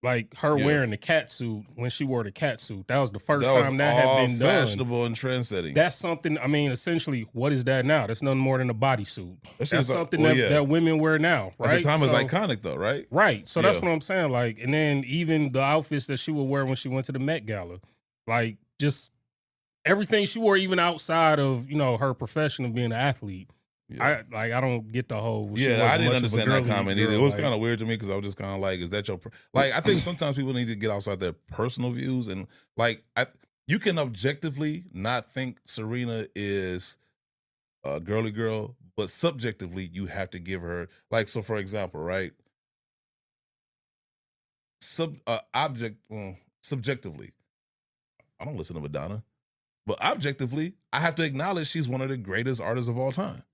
Like her wearing the cat suit when she wore the cat suit. That was the first time that had been done. Fashionable and trendsetting. That's something, I mean, essentially, what is that now? That's nothing more than a bodysuit. That's just something that women wear now, right? At the time, it's iconic, though, right? Right. So that's what I'm saying. Like, and then even the outfits that she would wear when she went to the Met Gala, like, just everything she wore, even outside of, you know, her profession of being an athlete. Yeah. I don't get the whole. Yeah, I didn't understand that comment either. It was kind of weird to me because I was just kind of like, is that your like? I think sometimes people need to get outside their personal views and like, you can objectively not think Serena is a girly girl, but subjectively you have to give her like. So, for example, right? Subjectively, I don't listen to Madonna, but objectively, I have to acknowledge she's one of the greatest artists of all time.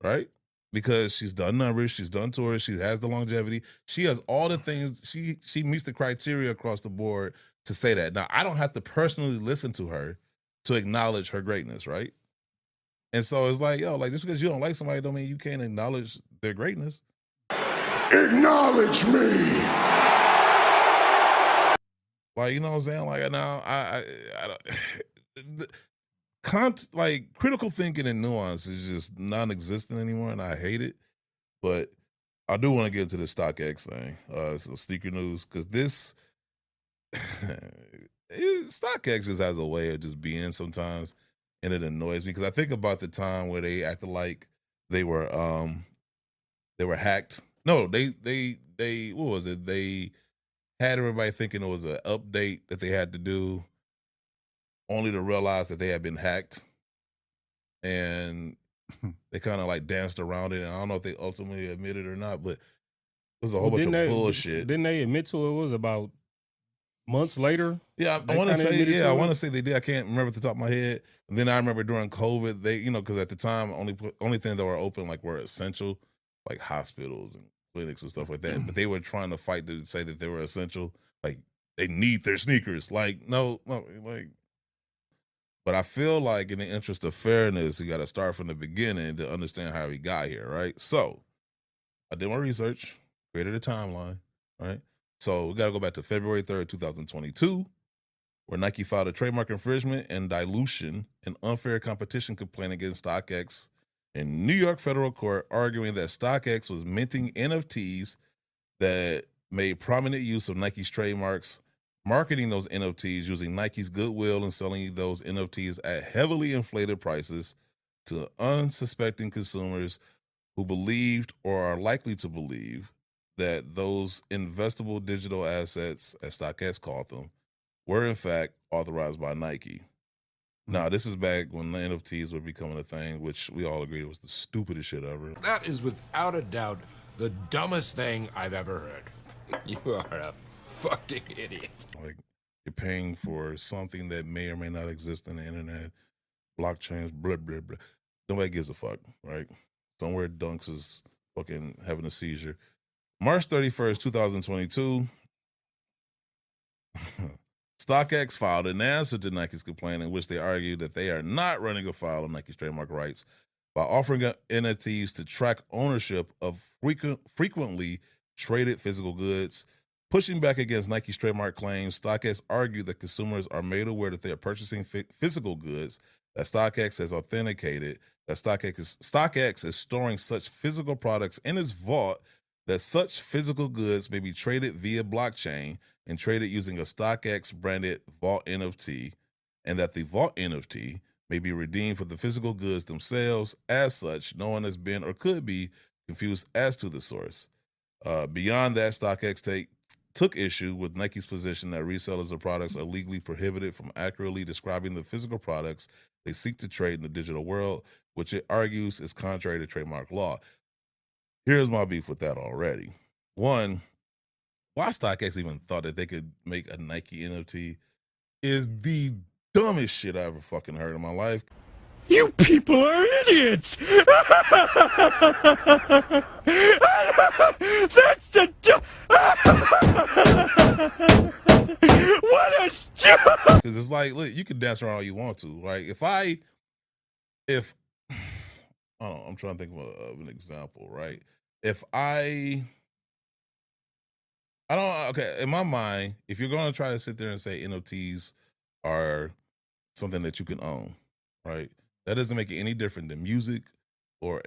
Right? Because she's done numbers, she's done tours, she has the longevity, she has all the things, she meets the criteria across the board to say that. Now, I don't have to personally listen to her to acknowledge her greatness, right? And so it's like, yo, like just because you don't like somebody don't mean you can't acknowledge their greatness. Acknowledge me. Like, you know what I'm saying? Like now I don't like critical thinking and nuance is just non-existent anymore, and I hate it. But I do want to get into the StockX thing. So sneaker news, because this StockX just has a way of just being sometimes, and it annoys me because I think about the time where they acted like they were hacked. No, they what was it? They had everybody thinking it was an update that they had to do, only to realize that they had been hacked, and they kind of like danced around it. And I don't know if they ultimately admitted or not, but it was a whole bunch of bullshit. Didn't they admit to it? It was about months later. Yeah, I want to say. Yeah, I want to say they did. I can't remember at the top of my head. And then I remember during COVID, they, you know, because at the time only things that were open like were essential, like hospitals and clinics and stuff like that. But they were trying to fight to say that they were essential. Like they need their sneakers. Like no, like. But I feel like in the interest of fairness, you got to start from the beginning to understand how we got here, right? So I did my research, created a timeline, right? So we got to go back to February 3rd, 2022, where Nike filed a trademark infringement and dilution and unfair competition complaint against StockX in New York federal court, arguing that StockX was minting NFTs that made prominent use of Nike's trademarks, marketing those NFTs using Nike's goodwill and selling those NFTs at heavily inflated prices to unsuspecting consumers who believed or are likely to believe that those investable digital assets, as StockX called them, were in fact authorized by Nike. Now, this is back when the NFTs were becoming a thing, which we all agreed was the stupidest shit ever. That is without a doubt the dumbest thing I've ever heard. You are a fucking idiot. Like, you're paying for something that may or may not exist in the internet, blockchains, blah, blah, blah. Nobody gives a fuck, right? Somewhere Dunks is fucking having a seizure. March 31st, 2022, StockX filed an answer to Nike's complaint in which they argued that they are not running afoul of Nike's trademark rights by offering NFTs to track ownership of frequently traded physical goods. Pushing back against Nike's trademark claims, StockX argued that consumers are made aware that they are purchasing physical goods, that StockX has authenticated, that StockX is storing such physical products in its vault, that such physical goods may be traded via blockchain and traded using a StockX branded Vault NFT, and that the Vault NFT may be redeemed for the physical goods themselves. As such, no one has been or could be confused as to the source. Beyond that, StockX took issue with Nike's position that resellers of products are legally prohibited from accurately describing the physical products they seek to trade in the digital world, which it argues is contrary to trademark law. Here's my beef with that already. One, why StockX even thought that they could make a Nike NFT is the dumbest shit I ever fucking heard in my life. You people are idiots! That's the what a joke! Because it's like, look, you can dance around all you want to. Like, if I don't know, I'm trying to think of an example, right? If I don't, okay, in my mind, if you're going to try to sit there and say NFTs are something that you can own, right? That doesn't make it any different than music or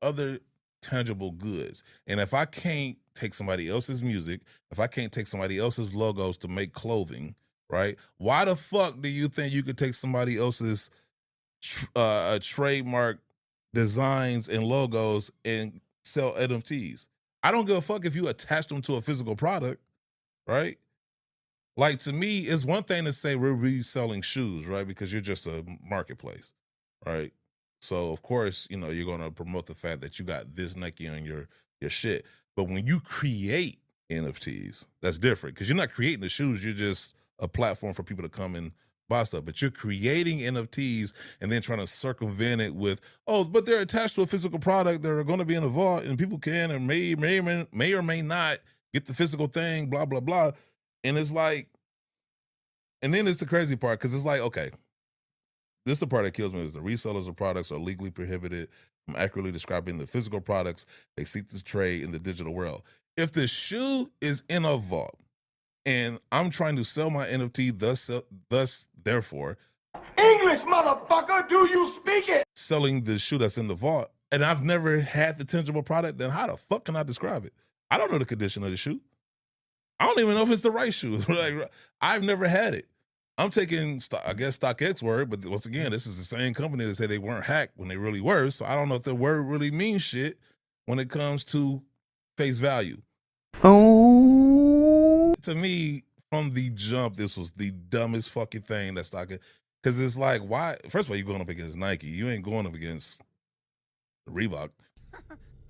other tangible goods. And if I can't take somebody else's music, if I can't take somebody else's logos to make clothing, right? Why the fuck do you think you could take somebody else's trademark designs and logos and sell NFTs? I don't give a fuck if you attach them to a physical product, right? Like, to me, it's one thing to say we're reselling shoes, right? Because you're just a marketplace, right? So, of course, you know, you're going to promote the fact that you got this Nike on your shit. But when you create NFTs, that's different, because you're not creating the shoes. You're just a platform for people to come and buy stuff. But you're creating NFTs and then trying to circumvent it with, oh, but they're attached to a physical product. They're going to be in a vault, and people can and may or may not get the physical thing, blah, blah, blah. And it's like, and then it's the crazy part, because it's like, okay, this is the part that kills me, is the resellers of products are legally prohibited from accurately describing the physical products they seek to trade in the digital world. If the shoe is in a vault and I'm trying to sell my NFT, thus, therefore, English, motherfucker, do you speak it? selling the shoe that's in the vault, and I've never had the tangible product, then how the fuck can I describe it? I don't know the condition of the shoe. I don't even know if it's the right shoe. Like, I've never had it. I'm taking, I guess, StockX word, but once again, this is the same company that said they weren't hacked when they really were. So I don't know if the word really means shit when it comes to face value. Oh. To me, from the jump, this was the dumbest fucking thing that StockX, because it's like, why? First of all, you're going up against Nike. You ain't going up against Reebok.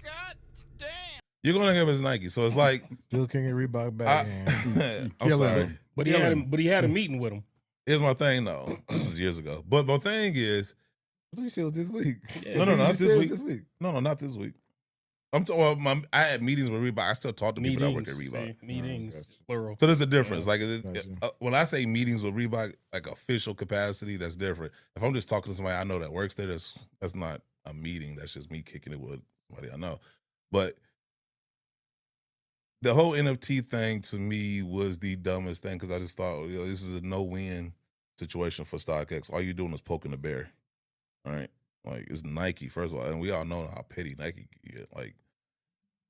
God damn. You're going up against Nike. So it's like, still can't get Reebok back. I'm sorry. But he had a meeting with him. Here's my thing, though. This is years ago. But my thing is, I thought you said it was this week. No, not this week. This week. No, not this week. I had meetings with Reebok. I still talk to people that work at Reebok. Meetings, plural. So there's a difference. Like, when I say meetings with Reebok, like official capacity, that's different. If I'm just talking to somebody I know that works there, that's not a meeting. That's just me kicking it with somebody I know. But the whole NFT thing to me was the dumbest thing, because I just thought, this is a no-win situation for StockX. All you're doing is poking the bear, all right? Like, it's Nike, first of all, and we all know how petty Nike get. Like,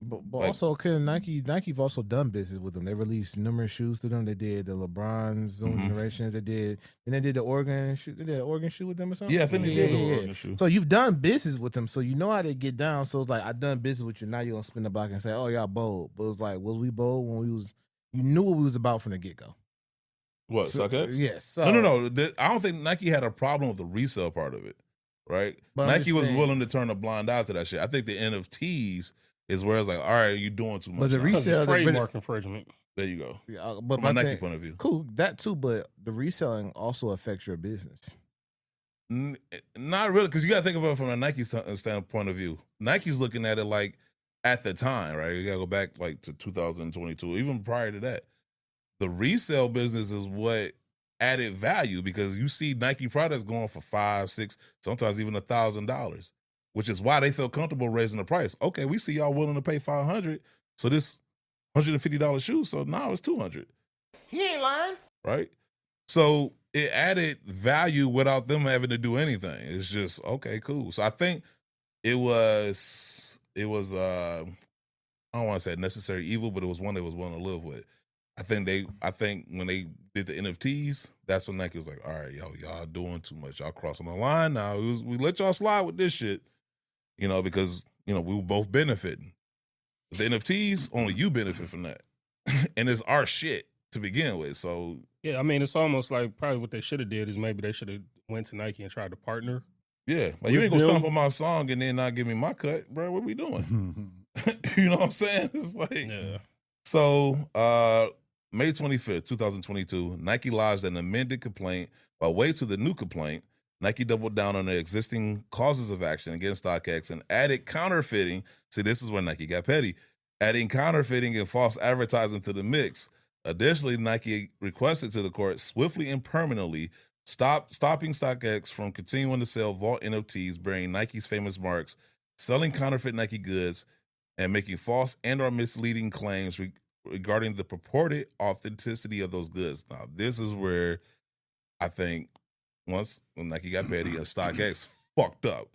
but also, Nike've also done business with them. They released numerous shoes to them. They did the LeBron Zoom Generations. They did the Oregon shoe. They did an Oregon shoe with them or something. Yeah, I think they did the Oregon shoe. So you've done business with them, so you know how they get down. So it's like, I done business with you. Now you're gonna spin the block and say, "Oh, y'all bold." But it's like, was we bold when you knew what we was about from the get go? What, StockX? Yes. No. I don't think Nike had a problem with the resale part of it, right? But Nike was willing to turn a blind eye to that shit. I think the NFTs is where it's like, all right, you're doing too much. But the resale, trademark infringement. There you go. Yeah, but from a Nike point of view, cool, that too. But the reselling also affects your business. Not really, because you got to think about it from a Nike standpoint of view. Nike's looking at it like at the time, right? You got to go back like to 2022, even prior to that. The resale business is what added value because you see Nike products going for $500, $600, sometimes even $1,000, which is why they feel comfortable raising the price. Okay, we see y'all willing to pay $500, so this $150 shoe, so now it's $200. He ain't lying. Right? So it added value without them having to do anything. It's just, okay, cool. So I think it was I don't want to say necessary evil, but it was one they was willing to live with. I think when they did the NFTs, that's when Nike was like, all right, y'all doing too much. Y'all crossing the line now. We let y'all slide with this shit, because, we were both benefiting. With the NFTs, only you benefit from that. And it's our shit to begin with. So yeah, I mean, it's almost like probably what they should have did is maybe they should have went to Nike and tried to partner. Yeah, like you ain't gonna sign up on my song and then not give me my cut, bro. What we doing? You know what I'm saying? It's like, yeah. So, May 25th, 2022, Nike lodged an amended complaint. By way to the new complaint, Nike doubled down on the existing causes of action against StockX and added counterfeiting. See, this is where Nike got petty. Adding counterfeiting and false advertising to the mix. Additionally, Nike requested to the court swiftly and permanently stopping StockX from continuing to sell vault NFTs bearing Nike's famous marks, selling counterfeit Nike goods, and making false and or misleading claims regarding the purported authenticity of those goods. Now, this is where I think when Nike got petty and StockX fucked up,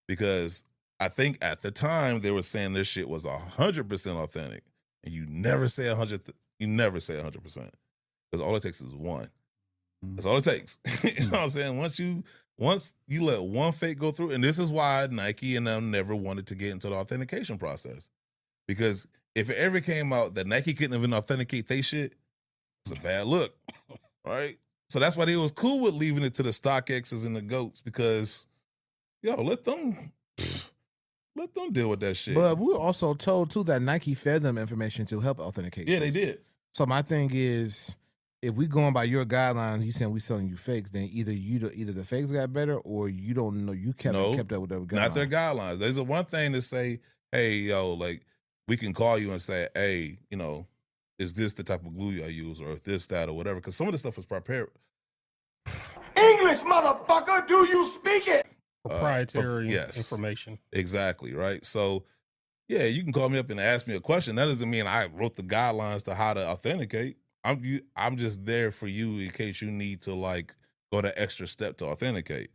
because I think at the time they were saying this shit was 100% authentic, and you never say 100%, because all it takes is one. That's all it takes. You know what I'm saying? Once you let one fake go through, and this is why Nike and them never wanted to get into the authentication process, because if it ever came out that Nike couldn't even authenticate they shit, it's a bad look, right? So that's why they was cool with leaving it to the StockX's and the GOATs, because let them deal with that shit. But we were also told too that Nike fed them information to help authentication. Yeah, they did. So my thing is, if we going by your guidelines, you saying we selling you fakes, then either the fakes got better or you don't know you kept up with their guidelines. Not their guidelines. There's a one thing to say, hey, like we can call you and say, hey, is this the type of glue I use, or if this, that, or whatever? Because some of the stuff is prepared. English, motherfucker, do you speak it? Proprietary information. Exactly, right? So, yeah, you can call me up and ask me a question. That doesn't mean I wrote the guidelines to how to authenticate. I'm just there for you in case you need to go the extra step to authenticate.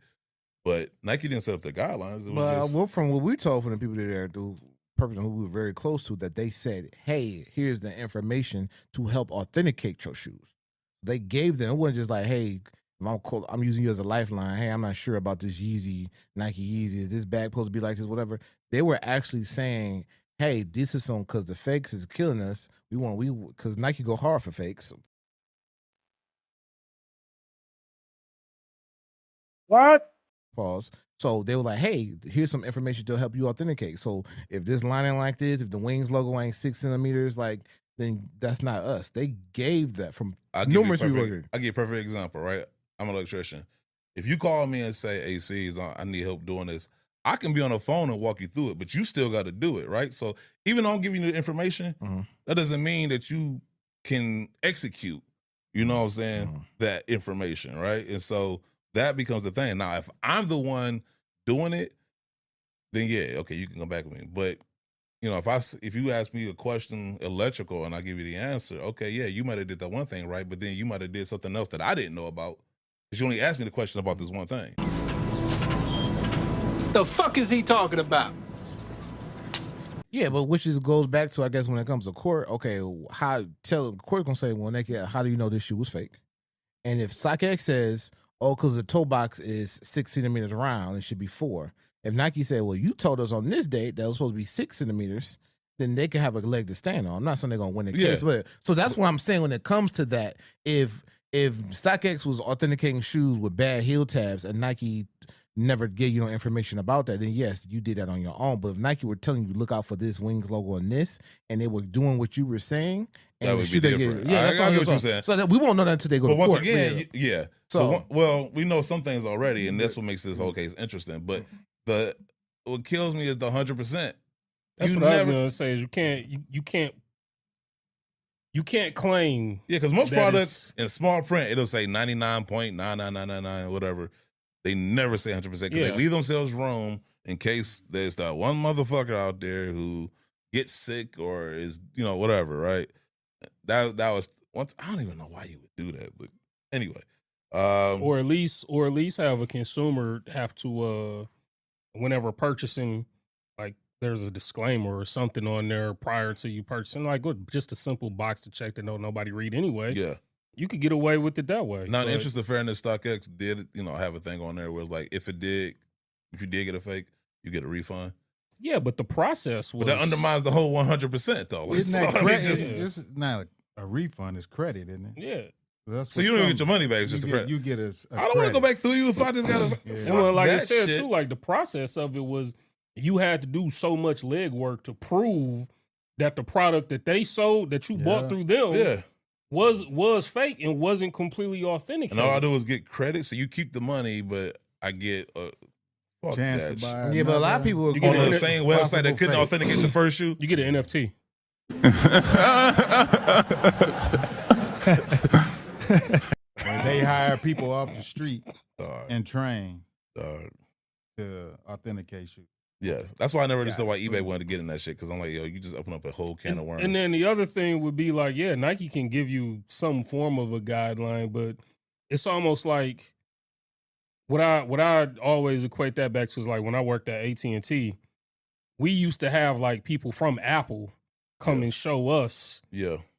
But Nike didn't set up the guidelines. It was from what we told from the people there, the person who we were very close to, that they said, hey, here's the information to help authenticate your shoes. They gave them, it wasn't just like, hey, I'm using you as a lifeline. Hey, I'm not sure about this Nike Yeezy. Is this bag supposed to be like this, whatever? They were actually saying, hey, this is because the fakes is killing us. Because Nike go hard for fakes. What? Pause. So they were like, hey, here's some information to help you authenticate. So if this lining like this, if the Wings logo ain't 6 centimeters, then that's not us. They gave that from numerous people. I'll give you a perfect example, right? I'm an electrician. If you call me and say, hey, I need help doing this, I can be on the phone and walk you through it, but you still got to do it, right? So even though I'm giving you the information, that doesn't mean that you can execute, you know what I'm saying, that information, right? And so that becomes the thing. Now, if I'm the one doing it, then yeah, okay, you can come back with me. But if you ask me a question electrical and I give you the answer, okay, yeah, you might have did that one thing right, but then you might have did something else that I didn't know about, because you only asked me the question about this one thing. The fuck is he talking about? Yeah, but which goes back to, I guess, when it comes to court, okay, court gonna say, well, Nick, how do you know this shoe was fake? And if StockX says, because the toe box is 6 centimeters round, it should be 4. If Nike said, well, you told us on this date that it was supposed to be 6 centimeters, then they can have a leg to stand on. I'm not saying they're gonna win the case, but so that's what I'm saying when it comes to that. If StockX was authenticating shoes with bad heel tabs and Nike never gave you no information about that, then yes, you did that on your own. But if Nike were telling you, look out for this Wings logo and this, and they were doing what you were saying, and that would be different. That's what you're saying. So that we won't know that until they go to court. Once again, yeah. So we know some things already, and that's what makes this whole case interesting. But what kills me is the 100%. That's what I was gonna say. Is you can't you can't claim. Yeah, because most that products in small print, it'll say 99.99999, whatever. They never say 100% because they leave themselves room in case there's that one motherfucker out there who gets sick or is, whatever, right? That was once. I don't even know why you would do that, but anyway. Or at least have a consumer have to whenever purchasing, like there's a disclaimer or something on there prior to you purchasing, like just a simple box to check that nobody read anyway. Yeah. You could get away with it that way. Now, in the interest of fairness, StockX did, have a thing on there where it's like, if you did get a fake, you get a refund. Yeah, but the process was... But that undermines the whole 100%, though. Isn't that credit? It's not a refund, it's credit, isn't it? Yeah. So you don't even get your money back, it's just a credit. You get a I don't want to go back through you if I just got to... Well, like I said, too, like the process of it was you had to do so much legwork to prove that the product that they sold, that you bought through them... was fake and wasn't completely authentic. And all I do is get credit, so you keep the money, but I get a chance to buy. Yeah, but a lot of people on the same website that couldn't authenticate the first shoe. You get an NFT. They hire people off the street and train to authenticate shoes. Yes, that's why I never understood why eBay wanted to get in that shit, because I'm like, yo, you just open up a whole can of worms. And then the other thing would be like, yeah, Nike can give you some form of a guideline, but it's almost like what I always equate that back to is like when I worked at AT&T, we used to have like people from Apple come and show us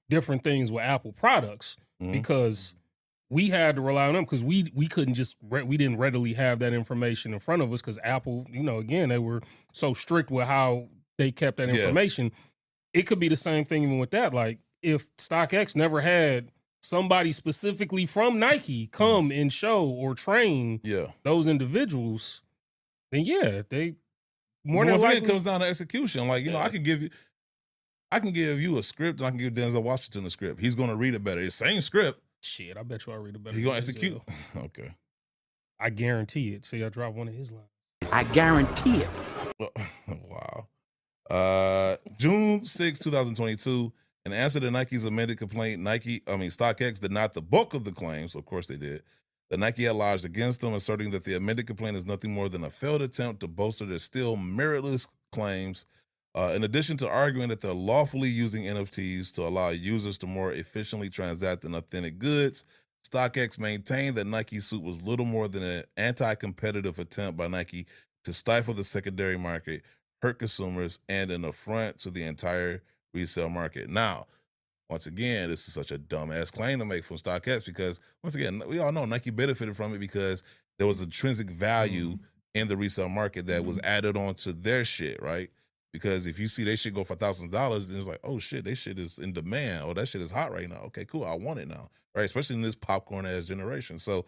different things with Apple products because we had to rely on them because we couldn't we didn't readily have that information in front of us because Apple, again, they were so strict with how they kept that information. It could be the same thing even with that. Like if StockX never had somebody specifically from Nike come and show or train those individuals, then they more than likely it comes down to execution. Like, I can give you a script and I can give Denzel Washington a script. He's going to read it better. It's the same script. Shit, I bet you I read it better. He's going to execute. Okay. I guarantee it. See, I dropped one of his lines. I guarantee it. Wow. June 6, 2022, in answer to Nike's amended complaint, StockX denied the bulk of the claims. Of course they did. The Nike had lodged against them, asserting that the amended complaint is nothing more than a failed attempt to bolster their still meritless claims. In addition to arguing that they're lawfully using NFTs to allow users to more efficiently transact in authentic goods, StockX maintained that Nike's suit was little more than an anti-competitive attempt by Nike to stifle the secondary market, hurt consumers, and an affront to the entire resale market. Now, once again, this is such a dumbass claim to make from StockX because, once again, we all know Nike benefited from it because there was intrinsic value in the resale market that was added on to their shit, right? Because if you see they shit go for $1,000, then it's like, oh shit, they shit is in demand. Oh, that shit is hot right now. Okay, cool. I want it now, right? Especially in this popcorn ass generation. So,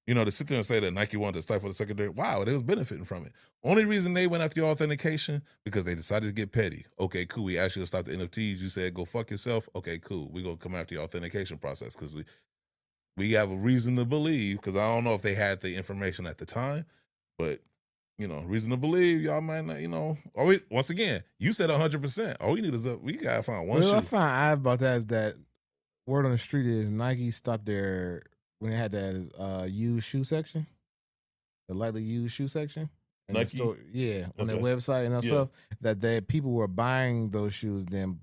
to sit there and say that Nike wanted to stifle the secondary, wow, they was benefiting from it. Only reason they went after your authentication because they decided to get petty. Okay, cool. We asked you to stop the NFTs. You said go fuck yourself. Okay, cool. We gonna come after your authentication process because we have a reason to believe. Because I don't know if they had the information at the time, but. Reason to believe y'all might not, once again, you said 100%. All we need is we gotta find one shoe. I find out about that is that word on the street is Nike stopped their, when they had that used shoe section, the lightly used shoe section. Nike? The store, on their website and stuff, that people were buying those shoes, then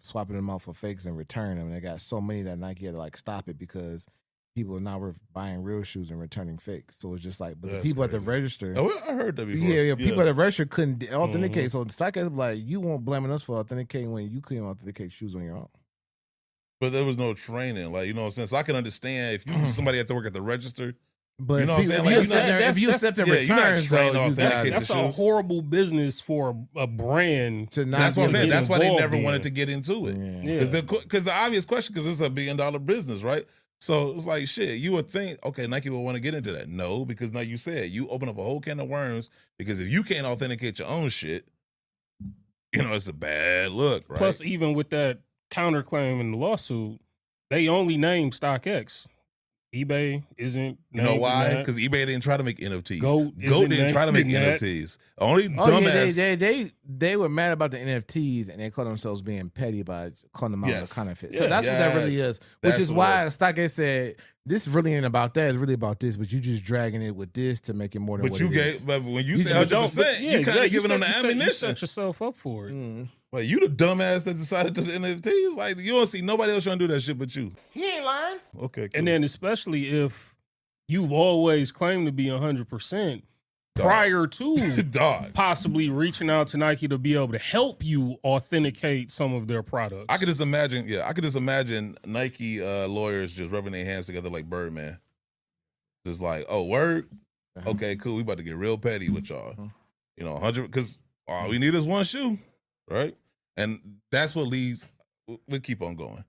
swapping them out for fakes and returning them. And they got so many that Nike had to stop it because people now were buying real shoes and returning fakes. So it's just like, but the people at the register. Oh, I heard that before. Yeah, people at the register couldn't authenticate. So StockX like, you won't blaming us for authenticating when you couldn't authenticate shoes on your own. But there was no training, like, you know what I'm saying? So I can understand if you somebody had to work at the register. But you know what I'm saying? Like, if you accept the returns, that's a horrible business for a brand to not. That's what I'm saying. That's why they never wanted to get into it. Because the obvious question, because this is $1 billion business, right? So it's like, shit, you would think, okay, Nike would want to get into that. No, because now you said you open up a whole can of worms because if you can't authenticate your own shit, it's a bad look, right? Plus, even with that counterclaim in the lawsuit, they only named StockX. eBay isn't You know why? Because eBay didn't try to make NFTs. Goat didn't try to make NFTs. Only dumbass. They were mad about the NFTs and they called themselves being petty by calling them out as a counterfeit. So that's what that really is. Which is why StockX said this really ain't about that. It's really about this. But you just dragging it with this to make it more than what it is. But when you say 100%, you kind of giving them the ammunition. You set yourself up for it. Like you the dumbass that decided to the NFTs. Like you don't see nobody else trying to do that shit but you. He ain't lying. Okay, cool. And then especially if you've always claimed to be 100% prior to possibly reaching out to Nike to be able to help you authenticate some of their products. I could just imagine Nike lawyers just rubbing their hands together like Birdman. Just like, oh, word? Okay, cool. We about to get real petty with y'all. You know, 100, because all we need is one shoe, right? And that's what leads, we'll keep on going.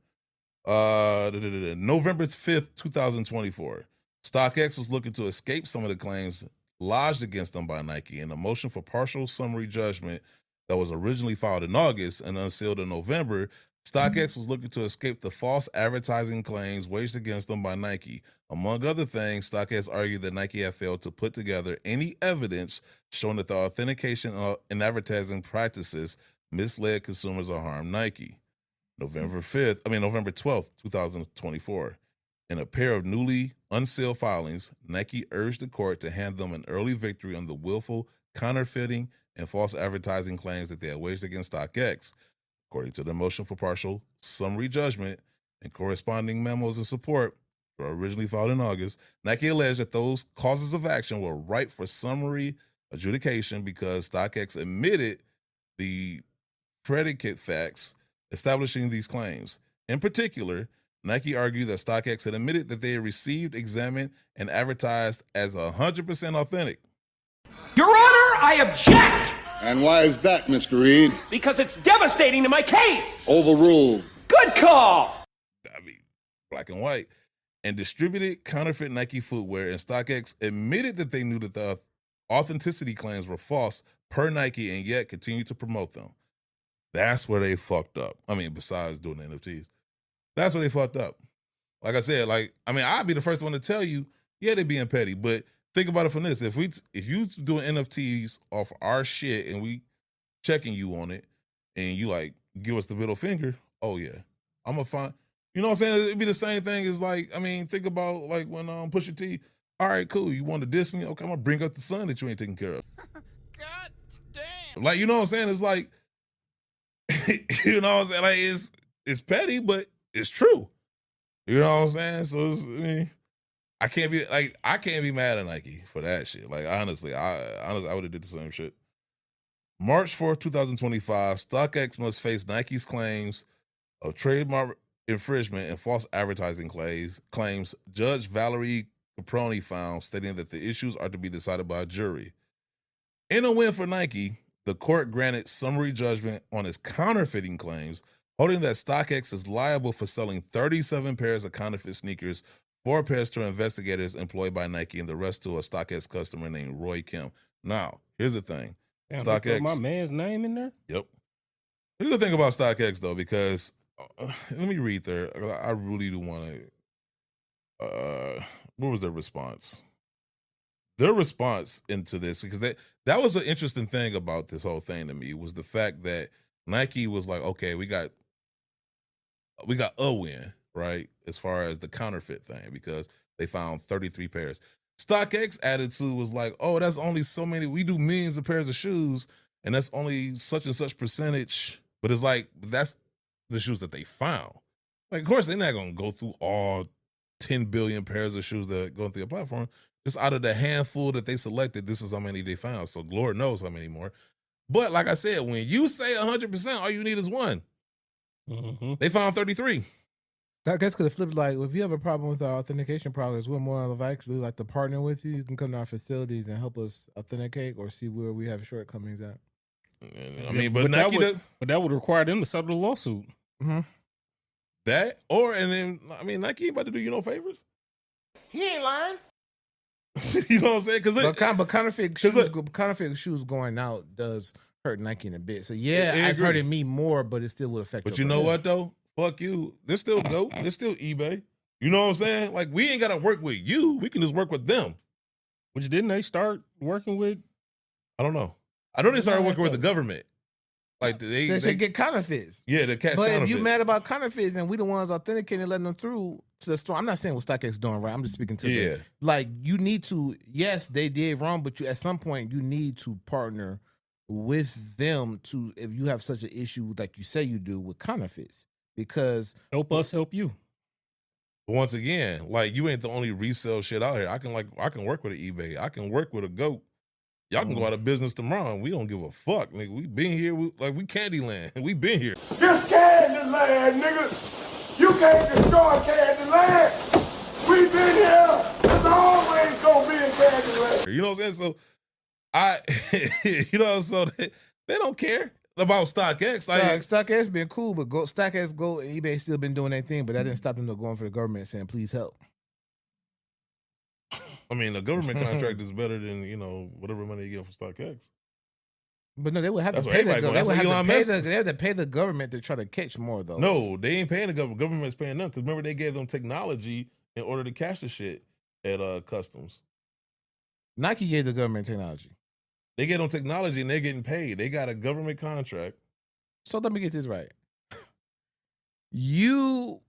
November 5th, 2024. StockX was looking to escape some of the claims lodged against them by Nike in a motion for partial summary judgment that was originally filed in August and unsealed in November. StockX was looking to escape the false advertising claims waged against them by Nike. Among other things, StockX argued that Nike had failed to put together any evidence showing that the authentication and advertising practices misled consumers or harmed Nike. November 12th, 2024. In a pair of newly unsealed filings, Nike urged the court to hand them an early victory on the willful counterfeiting and false advertising claims that they had waged against StockX. According to the motion for partial summary judgment and corresponding memos of support were originally filed in August, Nike alleged that those causes of action were ripe for summary adjudication because StockX admitted the predicate facts establishing these claims. In particular, Nike argued that StockX had admitted that they had received, examined, and advertised as 100% authentic. Your Honor, I object! And why is that, Mr. Reed? Because it's devastating to my case! Overruled. Good call! I mean, black and white. And distributed counterfeit Nike footwear, and StockX admitted that they knew that the authenticity claims were false per Nike and yet continued to promote them. That's where they fucked up. I mean, besides doing the NFTs. That's where they fucked up. Like I said, I'd be the first one to tell you, yeah, they're being petty, but think about it from this. If you doing NFTs off our shit and we checking you on it and you like give us the middle finger, oh yeah, I'm gonna find, you know what I'm saying? It'd be the same thing as think about like when Pusha T, all right, cool, you want to diss me? Okay, I'm gonna bring up the son that you ain't taking care of. God damn. Like, you know what I'm saying? It's like, you know what I'm saying? Like it's petty, but it's true. You know what I'm saying? So I can't be mad at Nike for that shit. Like honestly, I would have did the same shit. March 4th, 2025, StockX must face Nike's claims of trademark infringement and false advertising claims Judge Valerie Caproni found, stating that the issues are to be decided by a jury. In a win for Nike, the court granted summary judgment on its counterfeiting claims, holding that StockX is liable for selling 37 pairs of counterfeit sneakers, 4 pairs to investigators employed by Nike, and the rest to a StockX customer named Roy Kim. Now, here's the thing. Damn, StockX. Put my man's name in there? Yep. Here's the thing about StockX, though, because let me read there. I really do want to. What was their response? Their response into this, because that was the interesting thing about this whole thing to me, was the fact that Nike was like, okay, we got a win, right? As far as the counterfeit thing, because they found 33 pairs. StockX attitude was like, oh, that's only so many. We do millions of pairs of shoes, and that's only such and such percentage. But it's like, that's the shoes that they found. Like, of course, they're not going to go through all 10 billion pairs of shoes that go through the platform. Just out of the handful that they selected, this is how many they found. So Lord knows how many more. But like I said, when you say 100%, all you need is one. Mm-hmm. They found 33. StockX could have flipped like, if you have a problem with our authentication products, we're more likely like to partner with you. You can come to our facilities and help us authenticate or see where we have shortcomings at. I mean, but that would require them to settle the lawsuit. Mm-hmm. That Nike ain't about to do you no favors. He ain't lying. You know what I'm saying? But counterfeit shoes going out does hurt Nike in a bit. So yeah, it's hurting me more, but it still would affect. But you know what though? Fuck you. There's still GOAT. There's still eBay. You know what I'm saying? Like, we ain't got to work with you. We can just work with them. Which didn't they start working with? I don't know. I know they started working with the government. Like they get counterfeits. Yeah, the catch But counterfeits. if you mad about counterfeits and we the ones authenticating, letting them through to the store, I'm not saying what StockX doing right. I'm just speaking to them. Like, you need to. Yes, they did wrong, but you at some point you need to partner with them to, if you have such an issue like you say you do with counterfeits, because help us help you. Once again, like, you ain't the only resale shit out here. I can work with an eBay. I can work with a GOAT. Y'all can go out of business tomorrow and we don't give a fuck, nigga. We been here, we Candyland. We been here. This Candyland, nigga. You can't destroy Candyland. We been here. It's always gonna be in Candyland. You know what I'm saying? So you know, so they don't care about StockX. Like, StockX been cool, but StockX, Go, and eBay still been doing their thing, but that didn't stop them from going for the government saying, please help. I mean, the government contract is better than, you know, whatever money you get from StockX. But no, they would have to pay the government. They have to pay the government to try to catch more of those. No, they ain't paying the government. Government's paying them because remember they gave them technology in order to catch the shit at customs. Nike gave the government technology. They get them technology and they're getting paid. They got a government contract. So let me get this right. You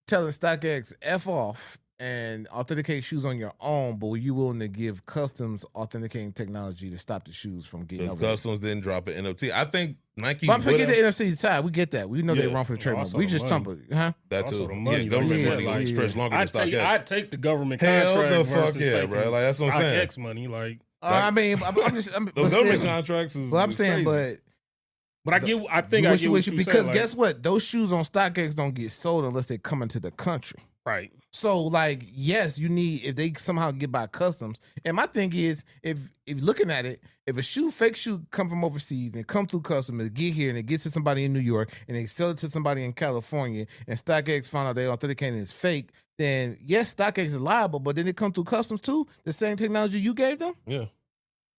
telling StockX F off and authenticate shoes on your own, but were you willing to give customs authenticating technology to stop the shoes from getting over? Customs didn't drop an NFT. I think Nike. But forget the NFC side. We get that. We know they're wrong for the trademark. We just tumble, huh? That too. Yeah, government money like stretch longer than StockX. I'd take the government Hell contract. the fuck yeah, bro. Like, that's what I'm saying. StockX money, like. I mean, I'm just. Those government contracts is. Well, I'm saying, crazy. But I get what you because saying, guess what? Those shoes on StockX don't get sold unless they come into the country. Right. So, like, yes, you need, if they somehow get by customs. And my thing is, if looking at it, if a fake shoe come from overseas and come through customs and get here and it gets to somebody in New York and they sell it to somebody in California and StockX found out they authenticating it's fake, then yes, StockX is liable, but then it come through customs too, the same technology you gave them. Yeah.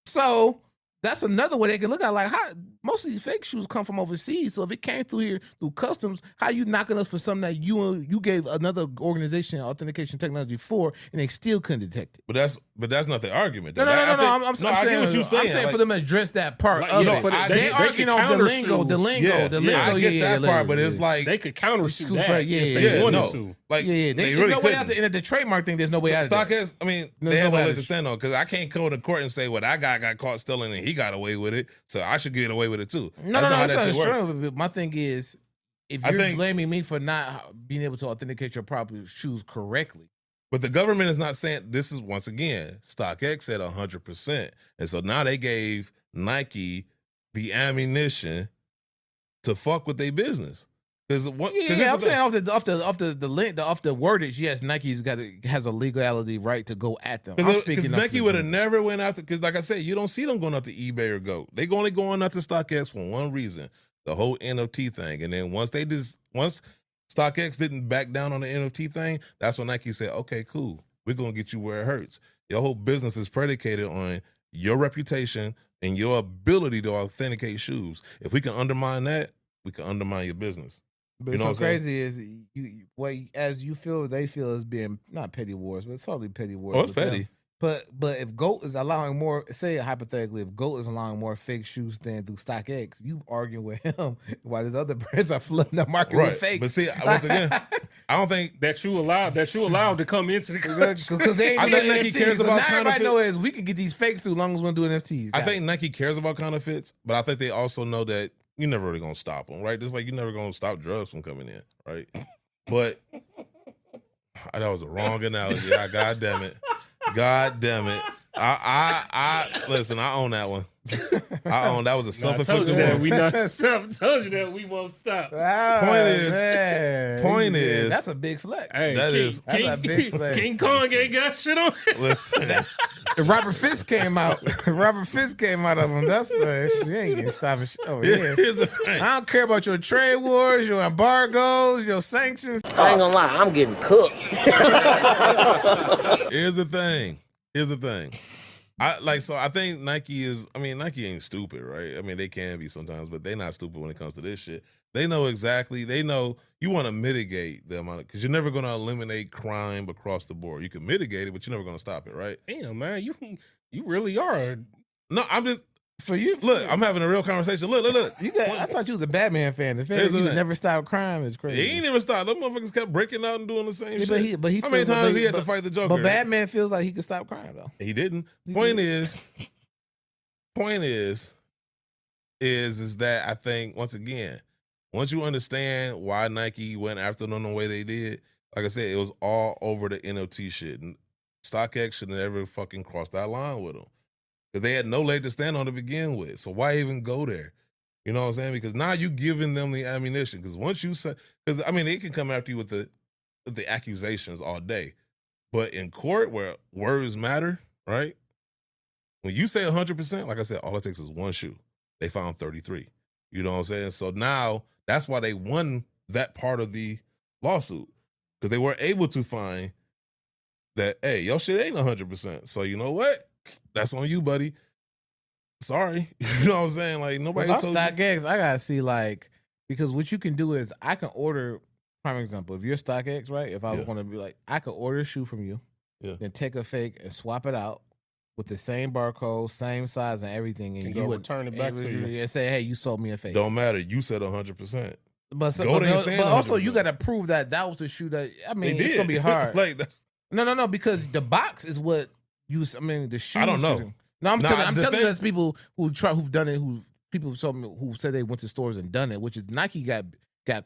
So that's another way they can look at, like, how most of these fake shoes come from overseas. So if it came through here through customs, how you knocking us for something that you gave another organization authentication technology for, and they still couldn't detect it? But that's not the argument. No. I'm saying, I get what you're saying. I'm saying, like, for them to address that part. They arguing off the lingo. I get that part, but it's like they could countersue that right, if they wanted to. Like, they really no way couldn't. out in the trademark thing. There's no way out. StockX, I mean, they have no leg to stand on because I can't go to court and say, well, that guy got caught stealing and he got away with it, so I should get away with it too. No. My thing is, if you're blaming me for not being able to authenticate your proper shoes correctly. But the government is not saying this is, once again, StockX said 100%. And so now they gave Nike the ammunition to fuck with their business. I'm saying off the wordage, yes, Nike's has a legality right to go at them. I'm speaking Nike would have never went after, because like I said, you don't see them going after eBay or Go. They only going after StockX for one reason, the whole NFT thing. And then once StockX didn't back down on the NFT thing, that's when Nike said, okay, cool, we're going to get you where it hurts. Your whole business is predicated on your reputation and your ability to authenticate shoes. If we can undermine that, we can undermine your business. But what's crazy is as you feel, they feel as being not petty wars, but it's hardly petty wars. Oh, it's petty. But if GOAT is allowing more, say hypothetically, if GOAT is allowing more fake shoes than through StockX, you arguing with him while these other brands are flooding the market with fakes. But see, once again, I don't think that you allowed to come into the country because they ain't doing Nike NFTs. cares So about now everybody counterfeit. know is we can get these fakes through as long as we do NFTs. I think Nike cares about counterfeits, but I think they also know that you're never really gonna stop them, right? Just like you're never gonna stop drugs from coming in, right? But that was a wrong analogy. God damn it. I listen, I own that one. I own that was a self-inflicted one. Told you that we won't stop. Point is that's a big flex. Hey, That's a big flex. King Kong ain't got shit on it. Listen, if Robert Fisk came out of him, that's she ain't getting stopping shit over here. Here's the thing. I don't care about your trade wars, your embargoes, your sanctions. I ain't gonna lie, I'm getting cooked. Here's the thing. I think Nike ain't stupid, right? I mean, they can be sometimes, but they're not stupid when it comes to this shit. They know exactly. They know you want to mitigate the amount because you're never going to eliminate crime across the board. You can mitigate it, but you're never going to stop it, right? Damn, man, you really are. No, I'm just for you. Look, I'm having a real conversation. Look. I thought you was a Batman fan. The fact that you never stopped crime is crazy. He ain't never stopped. Those motherfuckers kept breaking out and doing the same shit. But he how many times he had to fight the Joker? But Batman feels like he could stop crime though. He didn't. Point is that I think once again, once you understand why Nike went after them the way they did, like I said, it was all over the NFT shit. And StockX should never fucking cross that line with them. Because they had no leg to stand on to begin with. So why even go there? You know what I'm saying? Because now you giving them the ammunition. Because once you say, because I mean, they can come after you with the accusations all day. But in court where words matter, right? When you say 100%, like I said, all it takes is one shoe. They found 33. You know what I'm saying? So now that's why they won that part of the lawsuit. Because they were able to find that, hey, your shit ain't 100%. So you know what? That's on you, buddy. Sorry. You know what I'm saying? Like nobody Well, told StockX, I gotta see because what you can do is I can order, prime example, if you're StockX, right? If I was gonna be like, I could order a shoe from you, then take a fake and swap it out with the same barcode, same size and everything, and you would return it back to you and say, hey, you sold me a fake. Don't matter. You said 100%. But but also you got to prove that was the shoe that it's gonna be hard. Like that's no, because the box is what you. I mean, the shoes. I don't know. No, I'm telling you, there's people who've done it. People told me who said they went to stores and done it, which is Nike got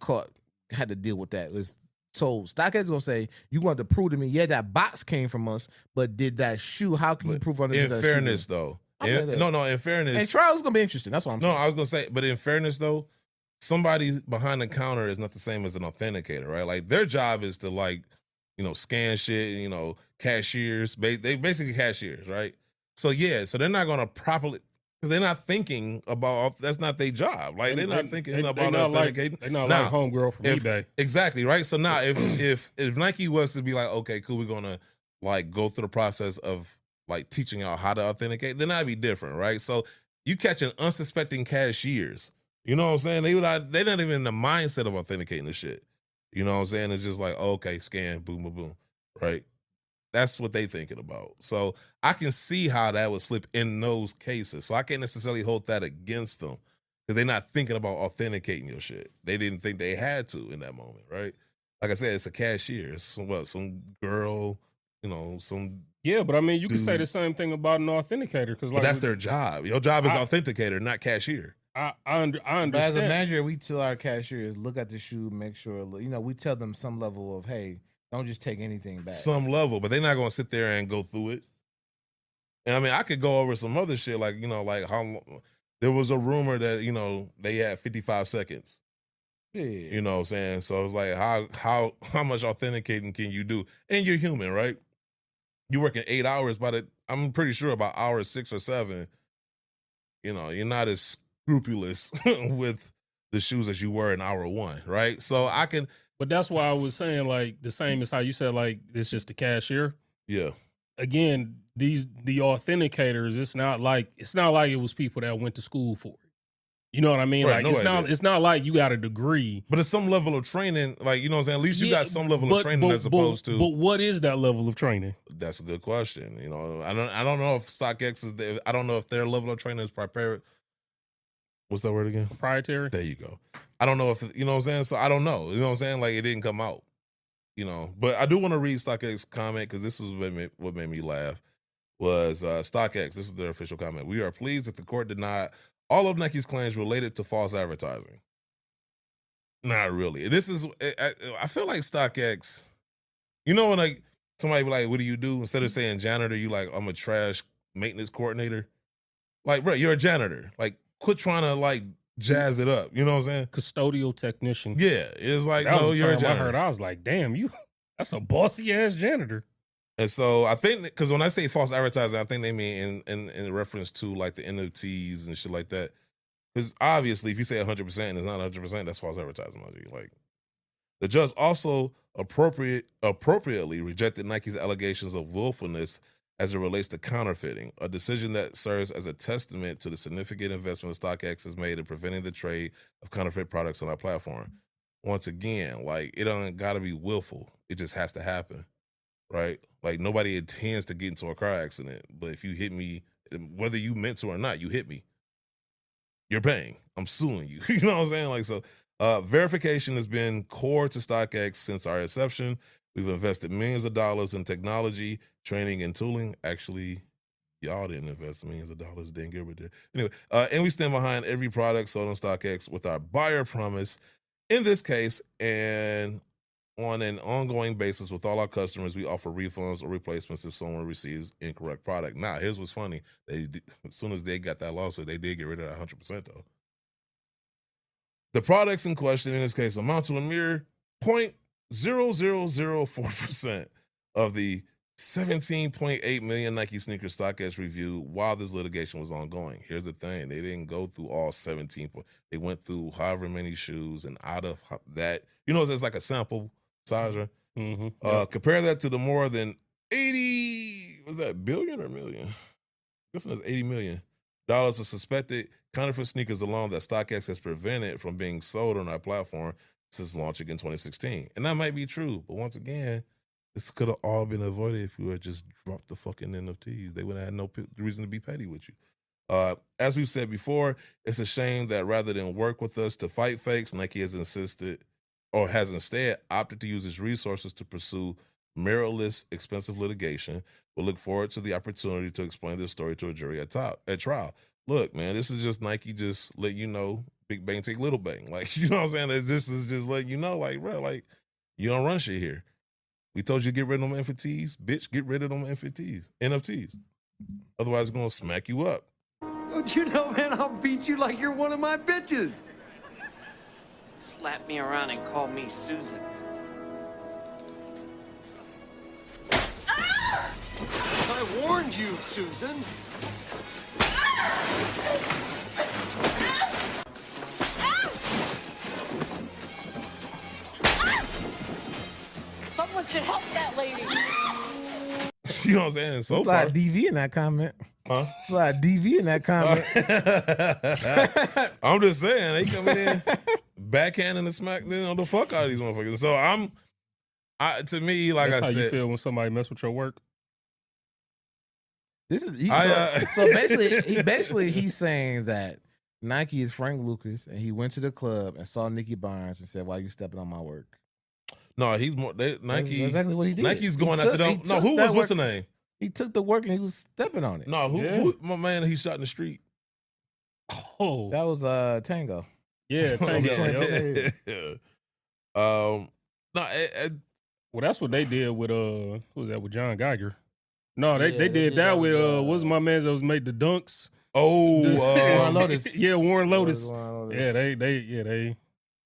caught, had to deal with that. So StockX is gonna say you want to prove to me, that box came from us, but did that shoe? How can you prove under in that fairness shoe? though? No, in fairness, and trial's gonna be interesting. That's what I'm saying. No, I was gonna say, but in fairness though, somebody behind the counter is not the same as an authenticator, right? Like their job is to scan shit, cashiers. They basically cashiers, right? So so they're not gonna properly because they're not thinking about that's not their job. Like they're not thinking about authenticating. They're not like homegirl from eBay. Exactly, right? So now if Nike was to be like, okay, cool, we're gonna go through the process of teaching y'all how to authenticate, then that'd be different, right? So you catching unsuspecting cashiers. You know what I'm saying? They're not even in the mindset of authenticating the shit. You know what I'm saying? It's just like, okay, scan, boom, boom, boom, right? That's what they thinking about. So I can see how that would slip in those cases. So I can't necessarily hold that against them because they're not thinking about authenticating your shit. They didn't think they had to in that moment, right? Like I said, it's a cashier. It's some girl, some. Yeah, but I mean, you could say the same thing about an authenticator because that's their job. Your job is authenticator, not cashier. I understand. But as a manager, we tell our cashiers, look at the shoe, make sure, we tell them some level of, hey, don't just take anything back. Some level, but they're not going to sit there and go through it. And I mean, I could go over some other shit, like how there was a rumor that, they had 55 seconds. Yeah. You know what I'm saying? So it's like, how much authenticating can you do? And you're human, right? You working 8 hours, I'm pretty sure about hour 6 or 7, you're not as scrupulous with the shoes as you were in hour 1, right? So I can. But that's why I was saying the same as how you said it's just the cashier. Yeah. Again, the authenticators, it's not like it was people that went to school for it. You know what I mean? Right, It's not like you got a degree. But it's some level of training, you know what I'm saying? At least you got some level of training as opposed to. But what is that level of training? That's a good question. I don't know if StockX is. I don't know if their level of training is prepared. What's that word again? Proprietary. There you go. I don't know if you know what I'm saying. So I don't know. You know what I'm saying? Like it didn't come out. But I do want to read StockX comment because this is what made me laugh. Was StockX? This is their official comment. We are pleased that the court denied all of Nike's claims related to false advertising. Not really. This is. I feel like StockX. When somebody be like, "What do you do?" Instead of saying janitor, you like, "I'm a trash maintenance coordinator." Like, bro, you're a janitor. Like, quit trying to jazz it up. You know what I'm saying? Custodial technician. Yeah, it's like that no, was you're a term janitor. I heard. I was like, damn, that's a bossy ass janitor. And so I think because when I say false advertising, I think they mean in reference to the NFTs and shit like that. Because obviously, if you say 100% and it's not 100%, that's false advertising. The judge also appropriately rejected Nike's allegations of willfulness as it relates to counterfeiting, a decision that serves as a testament to the significant investment StockX has made in preventing the trade of counterfeit products on our platform. Once again, like, it don't got to be willful. It just has to happen, right? Like, nobody intends to get into a car accident, but if you hit me, whether you meant to or not, you hit me. You're paying. I'm suing you. You know what I'm saying? Like, so verification has been core to StockX since our inception. We've invested millions of dollars in technology, training, and tooling. Actually, y'all didn't invest millions of dollars. Dan Gilbert did. Anyway, and we stand behind every product sold on StockX with our buyer promise. In this case, and on an ongoing basis with all our customers, we offer refunds or replacements if someone receives incorrect product. Now, here's what's funny. As soon as they got that lawsuit, they did get rid of that 100% though. The products in question in this case amount to a mere 0.0004% of the 17.8 million Nike sneakers StockX reviewed while this litigation was ongoing. Here's the thing. They didn't go through all 17. They went through however many shoes, and out of that, you know, there's like a sample size, right? Compare that to the more than 80, was that billion or million? I guess that's $80 million of suspected counterfeit sneakers alone that StockX has prevented from being sold on our platform since launching in 2016. And that might be true, but once again, this could have all been avoided if you had just dropped the fucking NFTs. They would have had no reason to be petty with you. As we've said before, it's a shame that rather than work with us to fight fakes, Nike has insisted or has instead opted to use its resources to pursue meritless, expensive litigation. We'll look forward to the opportunity to explain this story to a jury at trial. Look, man, this is just Nike just let you know, big bang take little bang. Like, you know what I'm saying? This is just letting you know, like, bro, like, you don't run shit here. We told you to get rid of them NFTs. Bitch, get rid of them NFTs. Otherwise, we're going to smack you up. Don't you know, man, I'll beat you like you're one of my bitches. Slap me around and call me Susan. I warned you, Susan. Someone should help that lady. You know what I'm saying? So There's a lot of DV in that comment. Huh? A lot of DV in that comment. I'm just saying, they coming in backhanding the smack, the fuck out of these motherfuckers. So to me, like That's I how said, you feel when somebody mess with your work. This is so basically he's saying that Nike is Frank Lucas, and he went to the club and saw Nicky Barnes and said, "Why you stepping on my work?" No, he's more Nike. That's exactly what he did. Nike's going after them. No, what's the name? He took the work and he was stepping on it. No, who my man? He shot in the street. Oh, that was Tango. Yeah, Tango. No, well, that's what they did with who was that with John Geiger? No, they did that with what's my man that was made the dunks? Oh, Warren Lotus. Yeah, Warren Lotus. Warren Lotus. Yeah, they.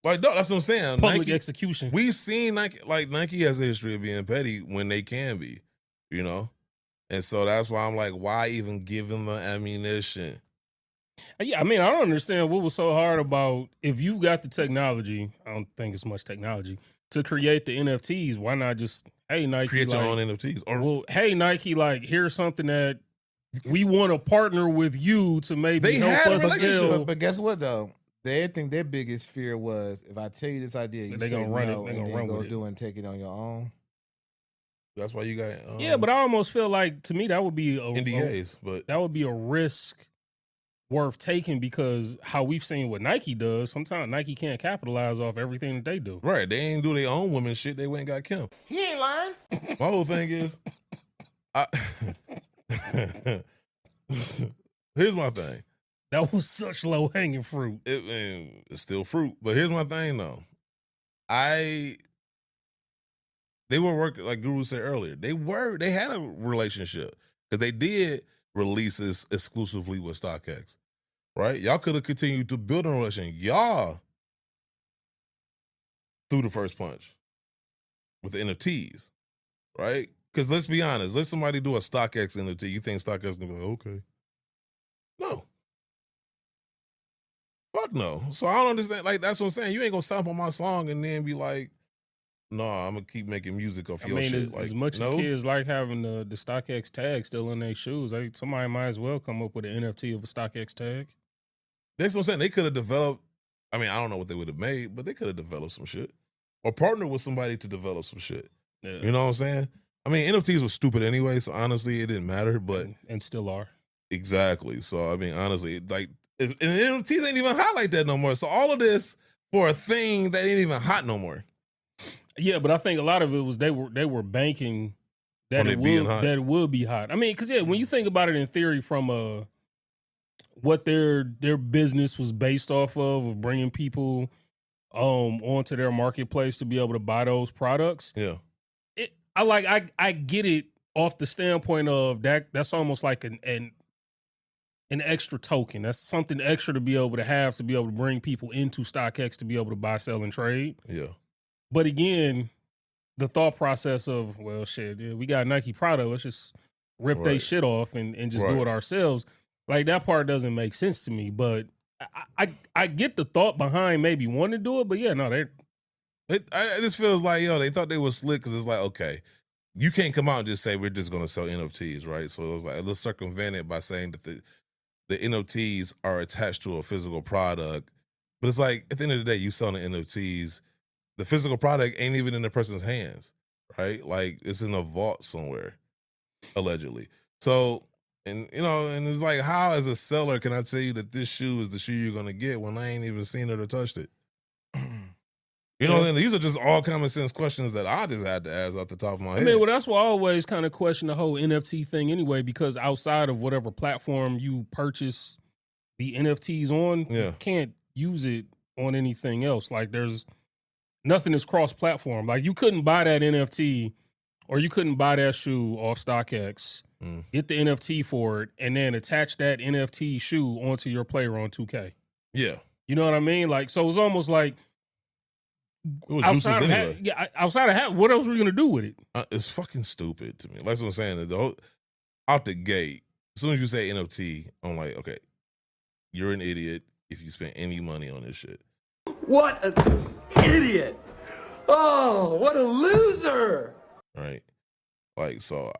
Like, no, that's what I'm saying. Public execution. We've seen Nike has a history of being petty when they can be, you know? And so that's why I'm like, why even give them the ammunition? Yeah, I mean, I don't understand what was so hard about if you've got the technology, I don't think it's much technology, to create the NFTs, why not just, hey, Nike. Create your own NFTs. Or, well, hey, Nike, like, here's something that we want to partner with you to maybe help us sell. But guess what, though? They think their biggest fear was if I tell you this idea, you say gonna run no, it. They and gonna then run go with do and take it on your own. That's why you got yeah, but I almost feel like to me that would be NDAs, but that would be a risk worth taking because how we've seen what Nike does, sometimes Nike can't capitalize off everything that they do. Right, they ain't do their own women shit. They went and got Kim. He ain't lying. My whole thing is, here's my thing. That was such low hanging fruit. It's still fruit, but here's my thing though. They were working, like Guru said earlier. They had a relationship because they did releases exclusively with StockX, right? Y'all could have continued to build a relationship. Y'all threw the first punch with the NFTs, right? Because let's be honest, let somebody do a StockX NFT. You think StockX is gonna be like, okay? No. Fuck no. So I don't understand. Like, that's what I'm saying. You ain't gonna sample my song and then be like, no, I'm gonna keep making music off I your mean, shit. as much as kids like having the StockX tag still in their shoes, somebody might as well come up with an NFT of a StockX tag. That's what I'm saying. They could have developed. I mean, I don't know what they would have made, but they could have developed some shit or partnered with somebody to develop some shit. Yeah. You know what I'm saying? I mean, NFTs were stupid anyway, so honestly, it didn't matter. But and still are. Exactly. So I mean, honestly, like, and NFTs ain't even hot like that no more. So all of this for a thing that ain't even hot no more. Yeah, but I think a lot of it was they were banking that it would be hot. I mean, because when you think about it in theory, from what their business was based off of bringing people onto their marketplace to be able to buy those products. Yeah, I get it off the standpoint of that's almost like an extra token. That's something extra to be able to bring people into StockX to be able to buy, sell, and trade. Yeah. But again, the thought process of, well, shit, we got a Nike product. Let's just rip their shit off and just do it ourselves. Like, that part doesn't make sense to me. But I get the thought behind maybe wanting to do it. But yeah, no, it just feels like, they thought they were slick because it's like, okay, you can't come out and just say we're just going to sell NFTs, right? So it was like, let's circumvent it by saying that the NFTs are attached to a physical product. But it's like, at the end of the day, you selling the NFTs, the physical product ain't even in the person's hands, right? Like, it's in a vault somewhere, allegedly. So, and it's like, how as a seller can I tell you that this shoe is the shoe you're going to get when I ain't even seen it or touched it? And these are just all common sense questions that I just had to ask off the top of my head. I mean, well, that's why I always kind of question the whole NFT thing anyway, because outside of whatever platform you purchase the NFTs on, you can't use it on anything else. Like, there's nothing is cross-platform. Like, you couldn't buy that NFT or you couldn't buy that shoe off StockX, get the NFT for it, and then attach that NFT shoe onto your player on 2K. Yeah. You know what I mean? Like, so it's almost like, outside of what else were we gonna do with it? It's fucking stupid to me. That's what I'm saying. Out the gate, as soon as you say NFT, I'm like, okay, you're an idiot if you spend any money on this shit. What an idiot! Oh, what a loser! Right? Like, so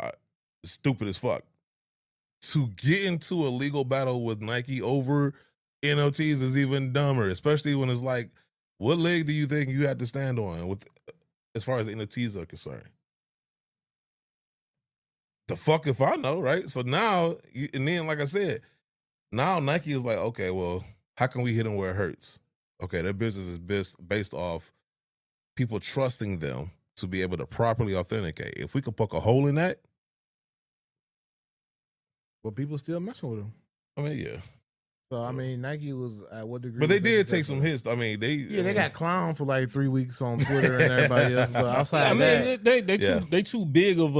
stupid as fuck. To get into a legal battle with Nike over NFTs is even dumber, especially when it's like, what leg do you think you had to stand on with, as far as the NFTs are concerned? The fuck if I know, right? So now, and then like I said, now Nike is like, okay, well, how can we hit them where it hurts? Okay, their business is based off people trusting them to be able to properly authenticate. If we could poke a hole in that. Well, people still messing with them. I mean, yeah. So, I mean, Nike was at what degree? But they did take some hits. I mean, they got clowned for like 3 weeks on Twitter and everybody else. But outside of that, they too big of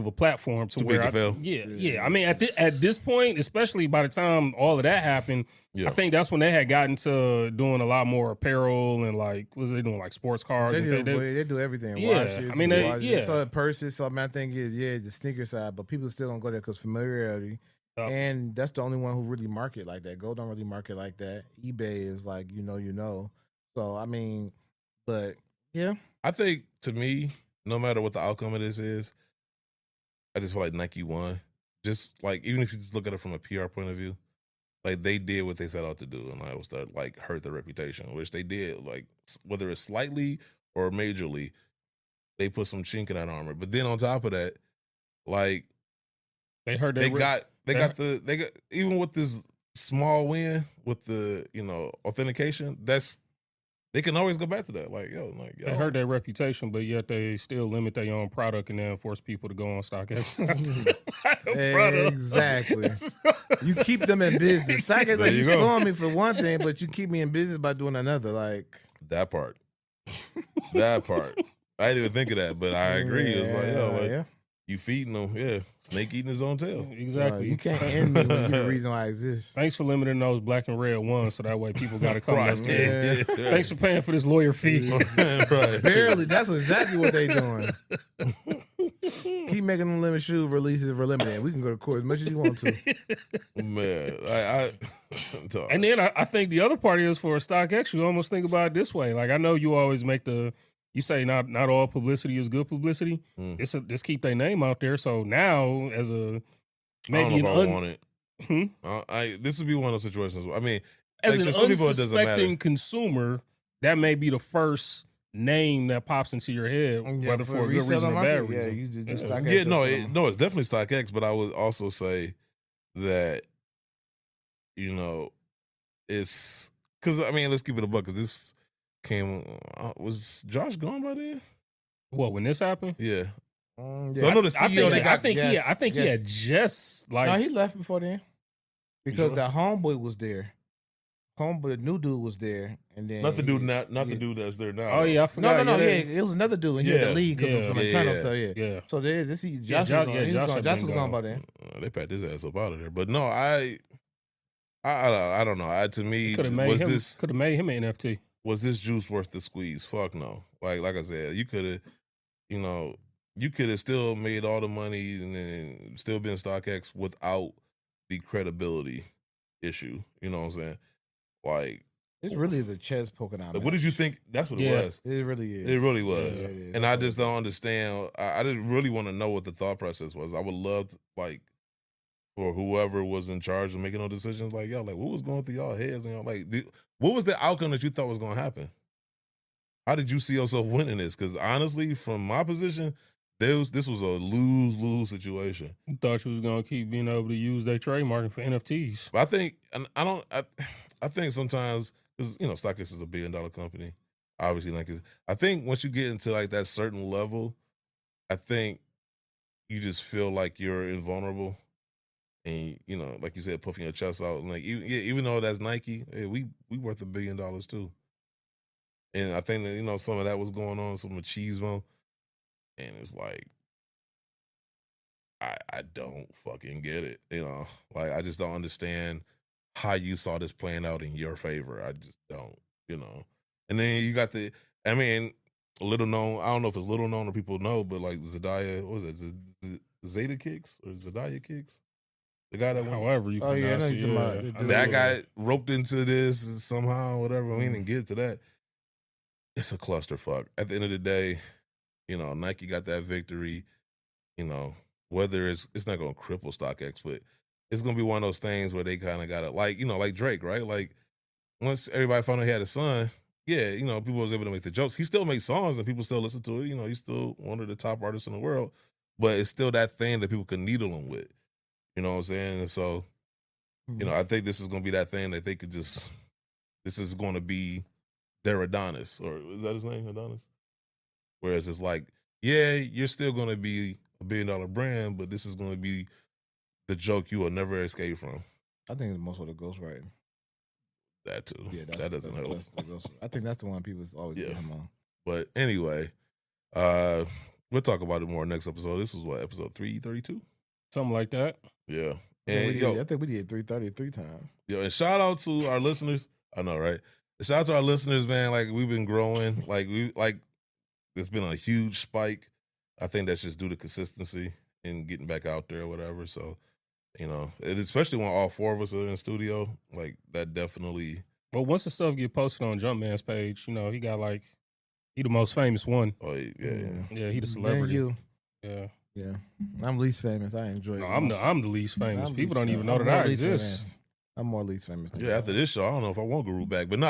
a platform to where fail. Yeah. I mean, at this point, especially by the time all of that happened, I think that's when they had gotten to doing a lot more apparel and like, what was they doing, like sports cars? They do everything. Yeah, Watches, I mean, so purses. So my thing is, the sneaker side, but people still don't go there because familiarity. And that's the only one who really market like that. Go don't really market like that. eBay is like, you know. So, I mean, but yeah. I think, to me, no matter what the outcome of this is, I just feel like Nike won. Just like, even if you just look at it from a PR point of view, like, they did what they set out to do, and it was to like hurt their reputation, which they did. Like, whether it's slightly or majorly, they put some chink in that armor. But then on top of that, like, they heard they got even with this small win with the authentication, they can always go back to that. Like, they hurt their reputation, but yet they still limit their own product and then force people to go on StockX to buy the product. Exactly. You keep them in business. StockX, like, you suing me for one thing, but you keep me in business by doing another. Like, that part. I didn't even think of that, but I agree. It's like, you feeding them, snake eating his own tail. Exactly. You can't end me when you're the reason why I exist. Thanks for limiting those black and red ones, so that way people got to come next time. Thanks for paying for this lawyer fee. Right. Barely. That's exactly what they doing. Keep making them limit shoe releases for limited. We can go to court as much as you want to. Man, and then I think the other part is for a StockX, you almost think about it this way. Like, I know you always make the you say not all publicity is good publicity. Just keep their name out there. So now, as a maybe I don't know if I want it. Hmm? This would be one of those situations. I mean, As like, an some people it doesn't matter. unsuspecting consumer, that may be the first name that pops into your head, whether for a good reason or bad reason. Yeah, you just stock Yeah, no, it's definitely StockX, but I would also say that, you know, it's because I mean, let's keep it a buck. Because this came, was Josh gone by then? What, when this happened? Yeah. Yeah. So I know the CEO. I think he had just like. No, he left before then because the homeboy was there. The new dude was there, and then not the dude that's there now. Oh yeah, I forgot. No, it was another dude. And he had to leave because of some internal stuff. Yeah. So Josh was gone by then. They packed his ass up out of there. But no, I don't know. To me, could have made him an NFT. Was this juice worth the squeeze? Fuck no. Like I said, you could have, you could have still made all the money and then still been StockX without the credibility issue. You know what I'm saying? Like, it really is a chess poking out. Like, what did you think? That's what it was. It really is. It really was. Yeah, it is. And I just don't understand. I didn't really want to know what the thought process was. I would love to, like, for whoever was in charge of making those decisions, like, what was going through y'all heads? And what was the outcome that you thought was going to happen? How did you see yourself winning this? Because honestly, from my position, this was a lose-lose situation. You thought you was gonna keep being able to use their trademark for NFTs. But I think, and I think sometimes, because StockX is $1 billion company, obviously. Like, I think once you get into like that certain level, I think you just feel like you're invulnerable, and like you said, puffing your chest out, and like even though that's Nike, hey, we worth $1 billion too. And I think that some of that was going on, some machismo. And it's like, I don't fucking get it. Like, I just don't understand how you saw this playing out in your favor. I just don't, And then you got little known, I don't know if it's little known or people know, but like Zendaya, what was it? Zeta Kicks or Zendaya Kicks? The guy that went. However you pronounce it. That guy roped into this somehow, whatever. We didn't get to that. It's a clusterfuck. At the end of the day, Nike got that victory. Whether it's not going to cripple StockX, but it's going to be one of those things where they kind of got to, like Drake, right? Like, once everybody found out he had a son, people was able to make the jokes. He still makes songs and people still listen to it. He's still one of the top artists in the world, but it's still that thing that people can needle him with. You know what I'm saying? And so, I think this is going to be that thing that they could this is going to be their Adonis, or is that his name, Adonis? Whereas it's like, you're still going to be $1 billion brand, but this is going to be the joke you will never escape from. I think it's most of the ghostwriting. That too. Yeah, that doesn't help. I think that's the one people always get him on. But anyway, we'll talk about it more next episode. This was episode 332? Something like that. Yeah. I think we did 333 times. And shout out to our listeners. I know, right? Shout out to our listeners, man. Like, we've been growing. There's been a huge spike. I think that's just due to consistency and getting back out there or whatever. So, especially when all four of us are in studio, like, that definitely. Well, once the stuff get posted on Jumpman's page, he got he the most famous one. Oh yeah. Yeah, he the celebrity. You. Yeah. Yeah. I'm least famous. I enjoy it. I'm the least famous. People don't even know that I exist. I'm more least famous. After this show, I don't know if I want Guru back, but no,